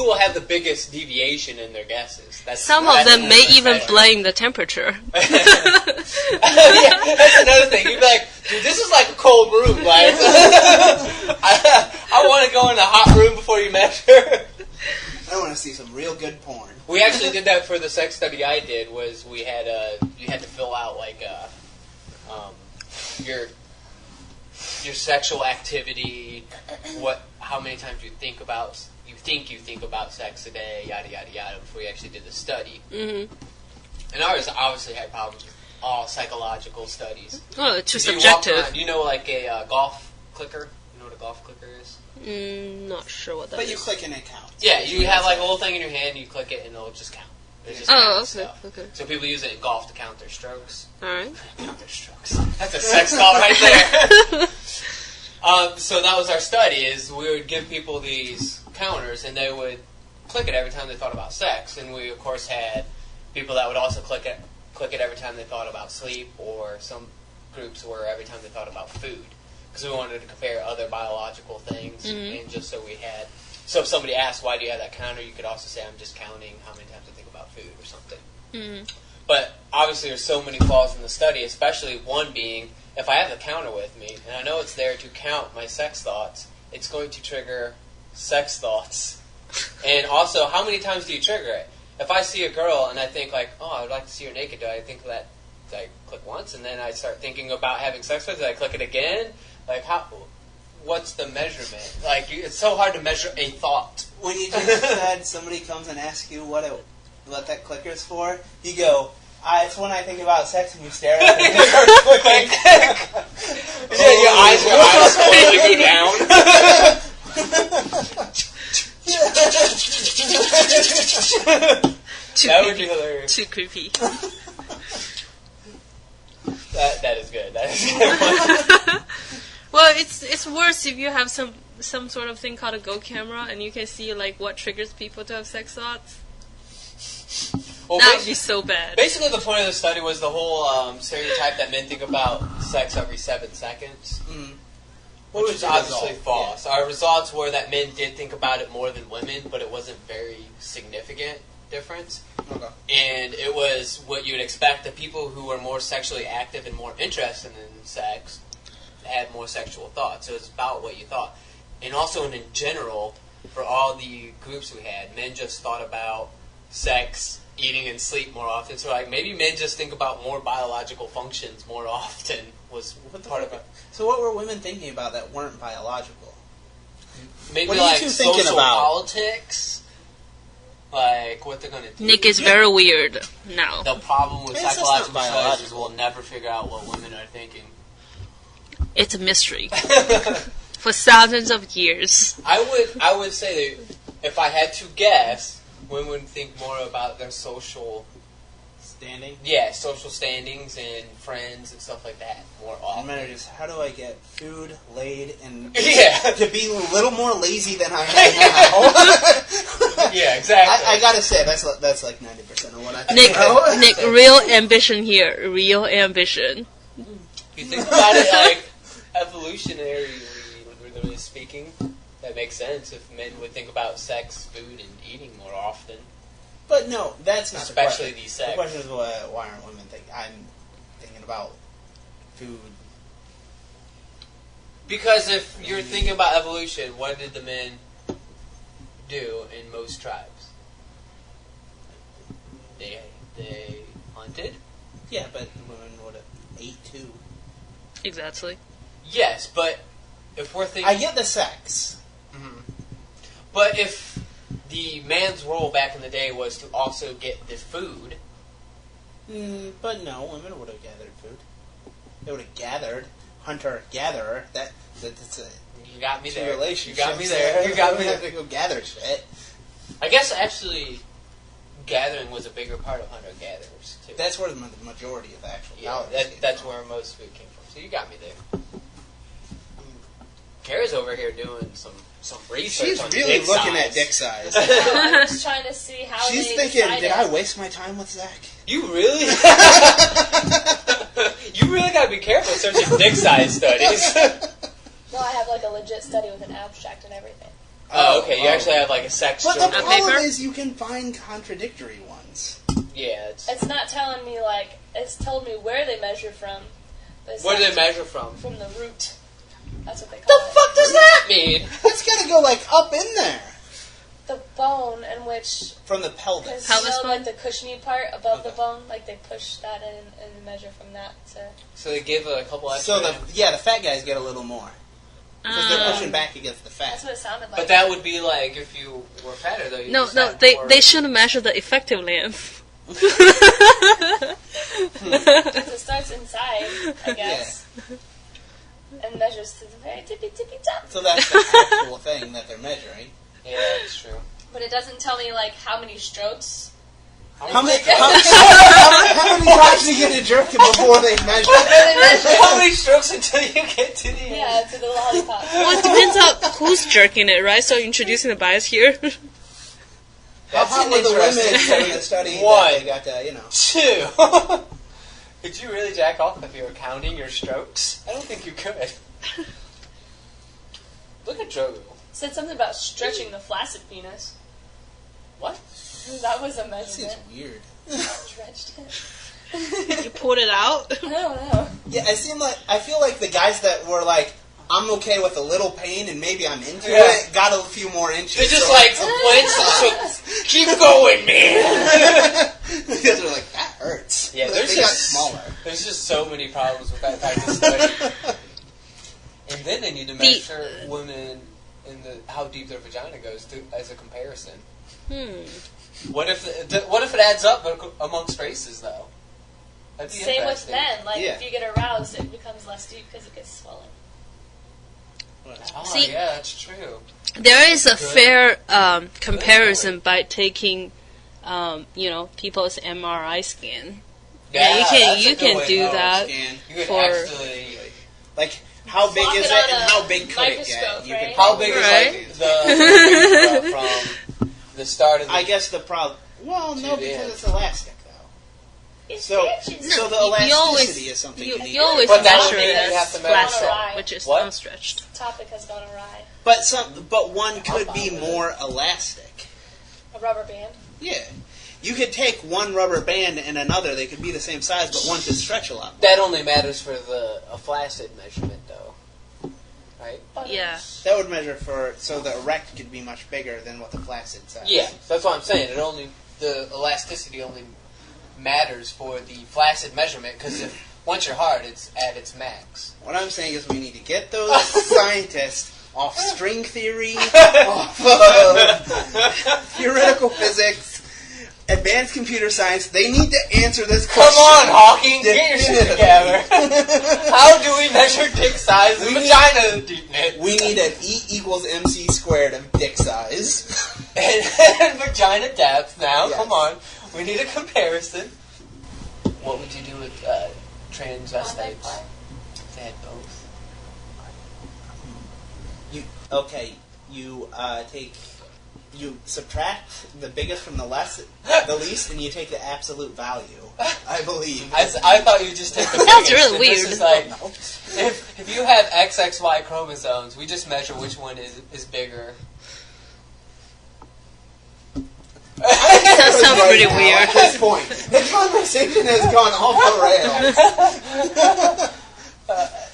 will have the biggest deviation in their guesses? Some of them may even blame the temperature. Yeah, that's another thing. You'd be like, dude, this is like a cold room. Like, I want to go in a hot room before you measure. I want to see some real good porn. We actually did that for the sex study I did. Was we had you had to fill out like your sexual activity, how many times you think about sex a day, yada yada yada, before we actually did the study. Mm-hmm. And ours obviously had problems with all psychological studies. Oh, it's too You walk subjective. around- you know, like a golf clicker. You know what a golf clicker is? Not sure what that But is. you click and it counts. Yeah, you have like a little thing in your hand. You click it and it'll just count. It just Oh, counts okay, stuff. okay. So people use it in golf to count their strokes. All right. Count their strokes. That's a sex thought right there. So that was our study. Is we would give people these counters and they would click it every time they thought about sex. And we of course had people that would also click it every time they thought about sleep, or some groups were every time they thought about food, because we wanted to compare other biological things. Mhm. And just so we had, so if somebody asked why do you have that counter, you could also say I'm just counting how many times I think about food or something. Mm-hmm. But obviously there's so many flaws in the study, especially one being, if I have the counter with me, and I know it's there to count my sex thoughts, it's going to trigger sex thoughts. And also, how many times do you trigger it? If I see a girl and I think like, oh, I would like to see her naked, do I think that, do I click once and then I start thinking about having sex with her? Do I click it again? Like, what's the measurement? Like, it's so hard to measure a thought. When you just said somebody comes and asks you what that clicker's for, you go, it's when I think about sex, and you stare at it and you start clicking. Yeah, your eyes slowly go down. That would be hilarious. Too creepy. That is good. That is good. Well, it's worse if you have some sort of thing called a go camera, and you can see like what triggers people to have sex thoughts. Well, That would be so bad. basically, the point of the study was the whole stereotype that men think about sex every 7 seconds. Mm. Which is your obviously result? false. Our results were that men did think about it more than women, but it wasn't very significant difference. Okay. And it was what you would expect. The people who were more sexually active and more interested in sex had more sexual thoughts. So it's about what you thought. And also in general, for all the groups we had, men just thought about sex, eating, and sleep more often. So like maybe men just think about more biological functions more often was part of it. So what were women thinking about that weren't biological? Maybe What are you like two thinking social about? politics, like what they're going to do. Nick is very weird now. The problem with Yes, that's not psychological studies is biological. we'll never figure out what women are thinking. It's a mystery for thousands of years. I would say that if I had to guess, women would think more about their social standings and friends and stuff like that more No often. matter just how do I get food, laid, and Yeah. to be a little more lazy than I am now. Yeah, exactly. I gotta say that's like 90% of what I think. Nick, real ambition here. Real ambition. If you think about it, like evolutionarily speaking, that makes sense. If men would think about sex, food, and eating more often, But no, that's not Especially the question. these The sex. question is why aren't women thinking? I'm thinking about food. Because if you're thinking about evolution, what did the men do in most tribes? They hunted. Yeah, but women would have ate too. Exactly. Yes, but if we're thinking, I get the sex. but if the man's role back in the day was to also get the food, But no, women would have gathered food. They would have gathered. Hunter-gatherer. That's a you got me there. relationship. You got me there. You got me have there. to go gather shit. I guess actually, gathering was a bigger part of hunter-gatherers too. That's where the majority of the actual Yeah, knowledge came that's from. where most food came from. So you got me there. Kara's over here doing some research. She's on really dick looking size. at dick size. I'm just trying to see how She's they thinking, decided. did I waste my time with Zach? You really? You really gotta be careful searching dick size studies. No, I have like a legit study with an abstract and everything. Oh, okay. You actually have like a sex But the journal. problem paper? is you can find contradictory ones. Yeah. It's, It's not telling me like it's told me where they measure from. But it's where do not they measure from? From the root. That's what they call The it. fuck does that mean? It's gotta go like up in there. The bone in which, From the pelvis. because you Pelvis know, bone? like the cushiony part above the Okay. bone, like they push that in and measure from that to. So they give a couple extra. So the fat guys get a little more. Because they're pushing back against the fat. That's what it sounded like. but that would be like if you were fatter though. You No, just no, have they more- they should measure the effective length. Because it starts inside, I guess, and measures to the very tippy top. So that's the actual thing that they're measuring. Yeah, that's true. But it doesn't tell me like how many strokes. How many times do you get a jerk before they measure? How many strokes until you get to the end? Yeah, to the lollipop. Well, it depends on who's jerking it, right? So introducing the bias here. How That's hot an were the women interesting in the study One. that they got to, 2. Could you really jack off if you were counting your strokes? I don't think you could. Look at Joe. Said something about stretching the flaccid penis. What? That was a This is measurement. weird. Stretched it. You pulled it out. I don't know. Yeah, I feel like the guys that were like, I'm okay with a little pain and maybe I'm into Yeah. it, got a few more inches. They're just So- like, so keep going, man. because they're like, that hurts. Yeah, But there's they got just smaller. There's just so many problems with that type of study. And then they need to measure women in how deep their vagina goes as a comparison. What if it adds up amongst races though? That'd be Same with interesting. men. Like Yeah. if you get aroused, it becomes less deep because it gets swollen. Oh, See- yeah, that's true. There is a fair comparison by taking, people's MRI scan. Yeah, you can- that's a you good can way do to go. that. Scan. You could for- actually. Like, how big Plop is it it on and a how big could it microscope, get? You right? could How big Right. is like the from the start of the I guess the problem. Well, no, To the because end. it's elastic though. It's So stretches. the You always- elasticity is something you need. You always But that measure would mean it you have as to measure flaccid, something. which is What? unstretched. Topic has gone awry. But one could be more elastic. A rubber band. Yeah. You could take one rubber band and another, they could be the same size, but one could stretch a lot more. That only matters for a flaccid measurement, though, right? Yeah. That would measure so the erect could be much bigger than what the flaccid size. Yeah, that's what I'm saying. The elasticity only matters for the flaccid measurement because once you're hard, it's at its max. What I'm saying is we need to get those scientists off string theory, off of theoretical physics, advanced computer science. They need to answer this Come question. on, Hawking, get your shit together. How do we measure dick size and vagina deepness We need an E equals MC squared of dick size. and vagina depth? Now, Yes. come on, we need a comparison. What would you do with transvestites? If they had both. You subtract the biggest from the least, and you take the absolute value. I believe. I thought you'd just take the Sounds biggest, really and weird. This is like, if you have XXY chromosomes, we just measure which one is bigger. Sounds right pretty now weird. At this point, the conversation has gone off the rails.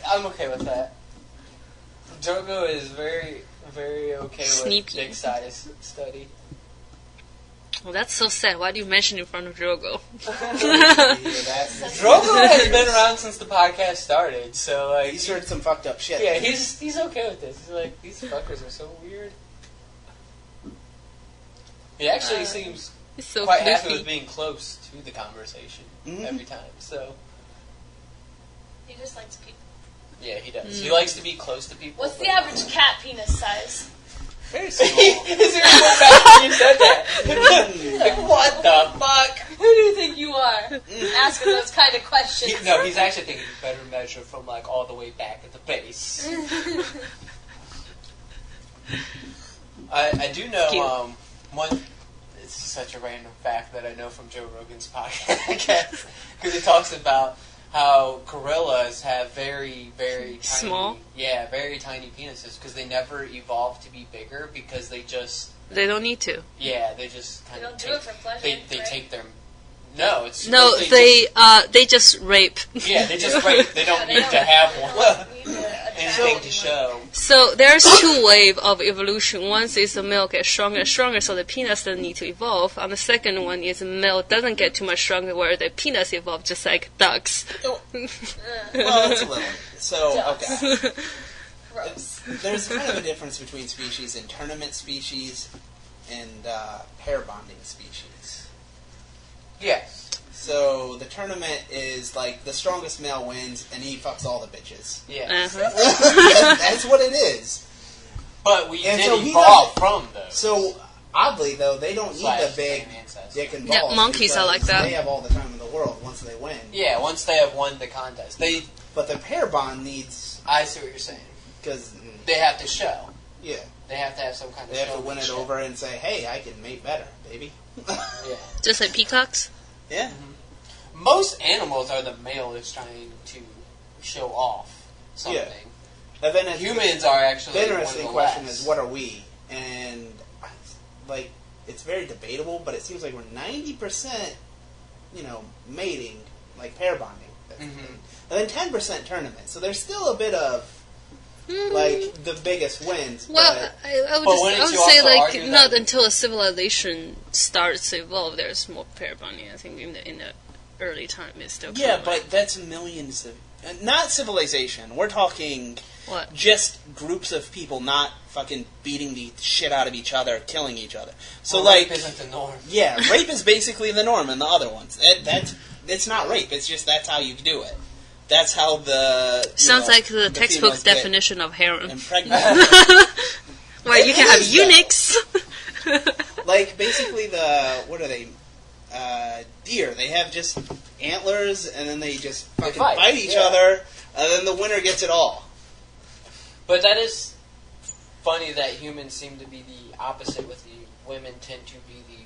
I'm okay with that. Drogo is very, very okay Sneaky. with dick size study. Well, that's so sad. Why do you mention it in front of Drogo? Drogo has been around since the podcast started, so like He's heard some fucked up shit. yeah, he's okay with this. He's like, these fuckers are so weird. He actually seems It's so quite happy fluffy. with being close to the conversation every time. So He just likes people. yeah, he does. He likes to be close to people. What's the average cat penis size? Very small. Is there one back when you said that? Like, what the fuck? Who do you think you are? Asking those kind of questions. He's actually thinking you better measure from like all the way back at the base. I do know one. It's such a random fact that I know from Joe Rogan's podcast because he talks about how gorillas have very, very tiny, Small? yeah, very tiny penises because they never evolved to be bigger because they just, They don't need to. yeah, they just They kind don't of do it for pleasure. they right? take their, no, it's No, they just rape. yeah, they just rape. They don't Yeah, they need don't- to have one. Need to attract Anything to anyone. show. So there's two waves of evolution. One is the male gets stronger and stronger, so the penis doesn't need to evolve. And the second one is the male doesn't get too much stronger, where the penis evolves just like ducks. Well, that's a little. So, okay. Gross. There's kind of a difference between species and tournament species and pair bonding species. Yes. So the tournament is like the strongest male wins, and he fucks all the bitches. Yes. That's what it is. But we And did so he evolve from those. So oddly, though, they don't need Slash the big same ancestors. dick and Yeah, balls. monkeys are like because that. They have all the time in the world once they win. Yeah, once they have won the contest, But the pair bond needs I see what you're saying. because They have to show. yeah, They have to have some kind of they have show to win it shit. over and say, "Hey, I can mate better, baby." Yeah. Just like peacocks. Yeah. Most animals are the male that's trying to show off something. And then it's, Humans are actually the interesting one of the question less. is, what are we? And like, it's very debatable, but it seems like we're 90%, mating, like pair bonding, Mhm. and then 10% tournament. So there's still a bit of like the biggest wins. Well, but I would But just wouldn't I would you say also like argue not that- until a civilization starts to evolve, there's more pair bonding. I think in the early time it's still yeah, common. but that's millions of not civilization. We're talking What? just groups of people not fucking beating the shit out of each other, killing each other. So Well, like, rape isn't the norm. yeah, rape is basically the norm in the other ones. It's not rape. It's just that's how you do it. That's how the Sounds like the the textbook females get definition of harem, impregnated. where you can It have is, though. eunuchs. Like basically what are they? Deer. They have just antlers, and then they just fucking fight, fight each yeah. other, and then the winner gets it all. But that is funny that humans seem to be the opposite. With the women tend to be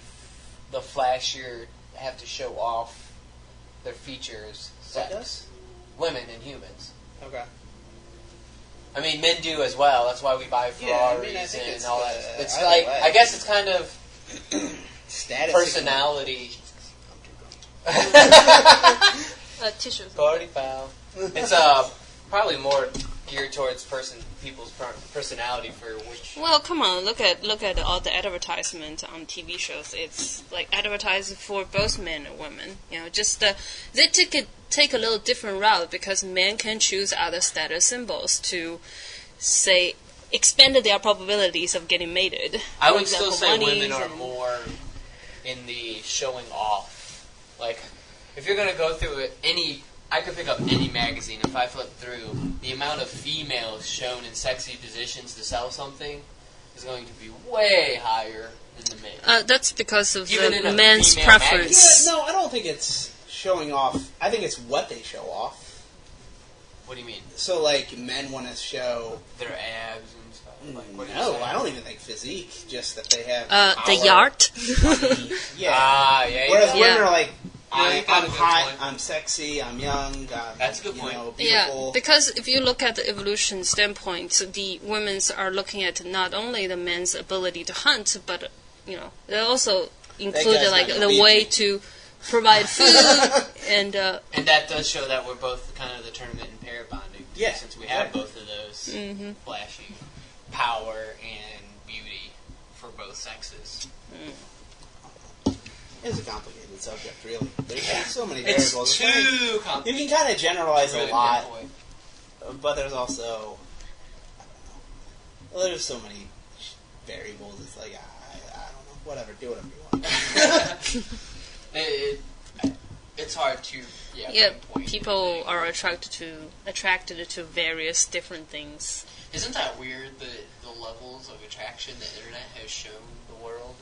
the flashier, have to show off their features. What Sex. does? Women and humans. Okay. I mean, men do as well. That's why we buy Yeah, I Ferraris mean, I think it's and all the that. It's either like way. I guess it's kind of Status. personality. Tissues. Party foul. It's probably more geared towards people's personality for which. Well, come on, look at all the advertisements on TV shows. It's like advertising for both men and women. Just they take a little different route because men can choose other status symbols to say expand their probabilities of getting mated. I For would still example, say women bunnies are and- more in the showing off. Like, if you're gonna go through I could pick up any magazine. If I flip through, the amount of females shown in sexy positions to sell something is going to be way higher than the men. That's because of Even in the a men's female preference. Yeah, no, I don't think it's showing off. I think it's what they show off. What do you mean? So, like, men want to show. Their abs and stuff. Like, what are you No, saying? I don't even think physique. Just that they have The power, yard. money. Yeah. Ah, yeah. Whereas you Yeah. women are like, Yeah, you got a I'm good hot, point. I'm sexy, I'm young, I'm That's a good point. Yeah, beautiful. because if you look at the evolution standpoint, the women's are looking at not only the men's ability to hunt, but they're also included like the way to provide food and that does show that we're both kind of the tournament and pair bonding. Yeah, since we have both of those flashing power and beauty for both sexes. It's a complicated subject, really. There's so many variables. It's too complicated. You can kind of generalize Really a lot, pinpoint. but there's also there's so many variables. It's like I don't know. Whatever, do whatever you want. It's hard to pinpoint people anything. are attracted to various different things. Isn't that weird? The levels of attraction the internet has shown the world.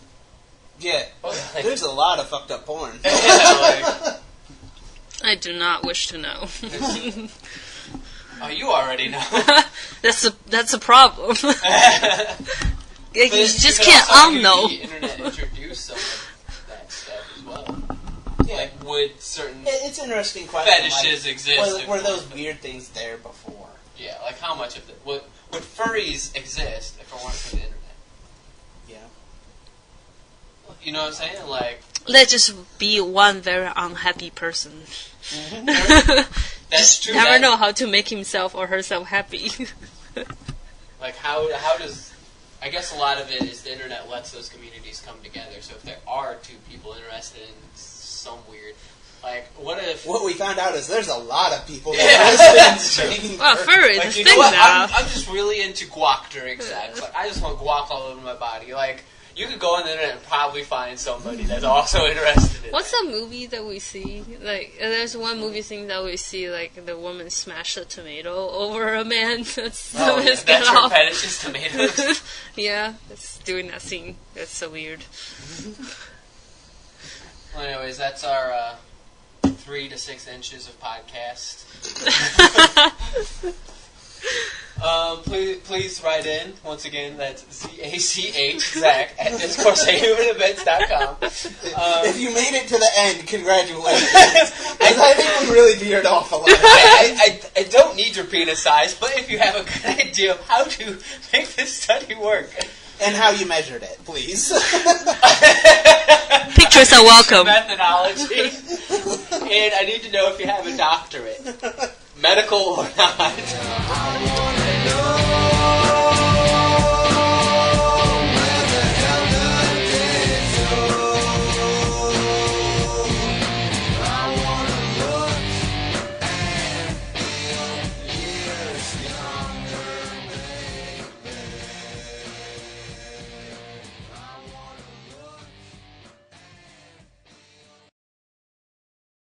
Yeah, Like- there's a lot of fucked up porn. Yeah, I do not wish to know. oh, you already know. That's a problem. You But just you can't also use unknow. The internet introduced some of that stuff as well. Yeah. Like, would certain It's an interesting question. fetishes exist? Were those weird things there before? Yeah, like how much of it would furries exist if it weren't for the internet? Yeah. You know what I'm saying? Like, Let's just be one very unhappy person. that's true. Never that- know how to make himself or herself happy. Like, how does... I guess a lot of it is the internet lets those communities come together. So if there are two people interested in some weird... Like, what if... What we found out is there's a lot of people Yeah, that that's are true. interested in Well, furry is Like, a you thing know what? now. I'm just really into guac during sex. Like, I just want guac all over my body. Like, you could go on the internet and probably find somebody that's also interested in What's that. the movie that we see? Like, there's one movie thing that we see, like, the woman smash a tomato over a man. That's Oh, yeah, his get that's her off. fetish is tomatoes. Yeah, it's doing that scene. That's so weird. Well, anyways, that's our 3 to 6 inches of podcast. Please write in. Once again, that's ZACH, Zach, at discourseofhumanevents.com. If you made it to the end, congratulations. I think we really veered off a lot. I don't need your penis size, but if you have a good idea of how to make this study work. And how you measured it, please. Pictures are welcome. Methodology. And I need to know if you have a doctorate. Medical or not.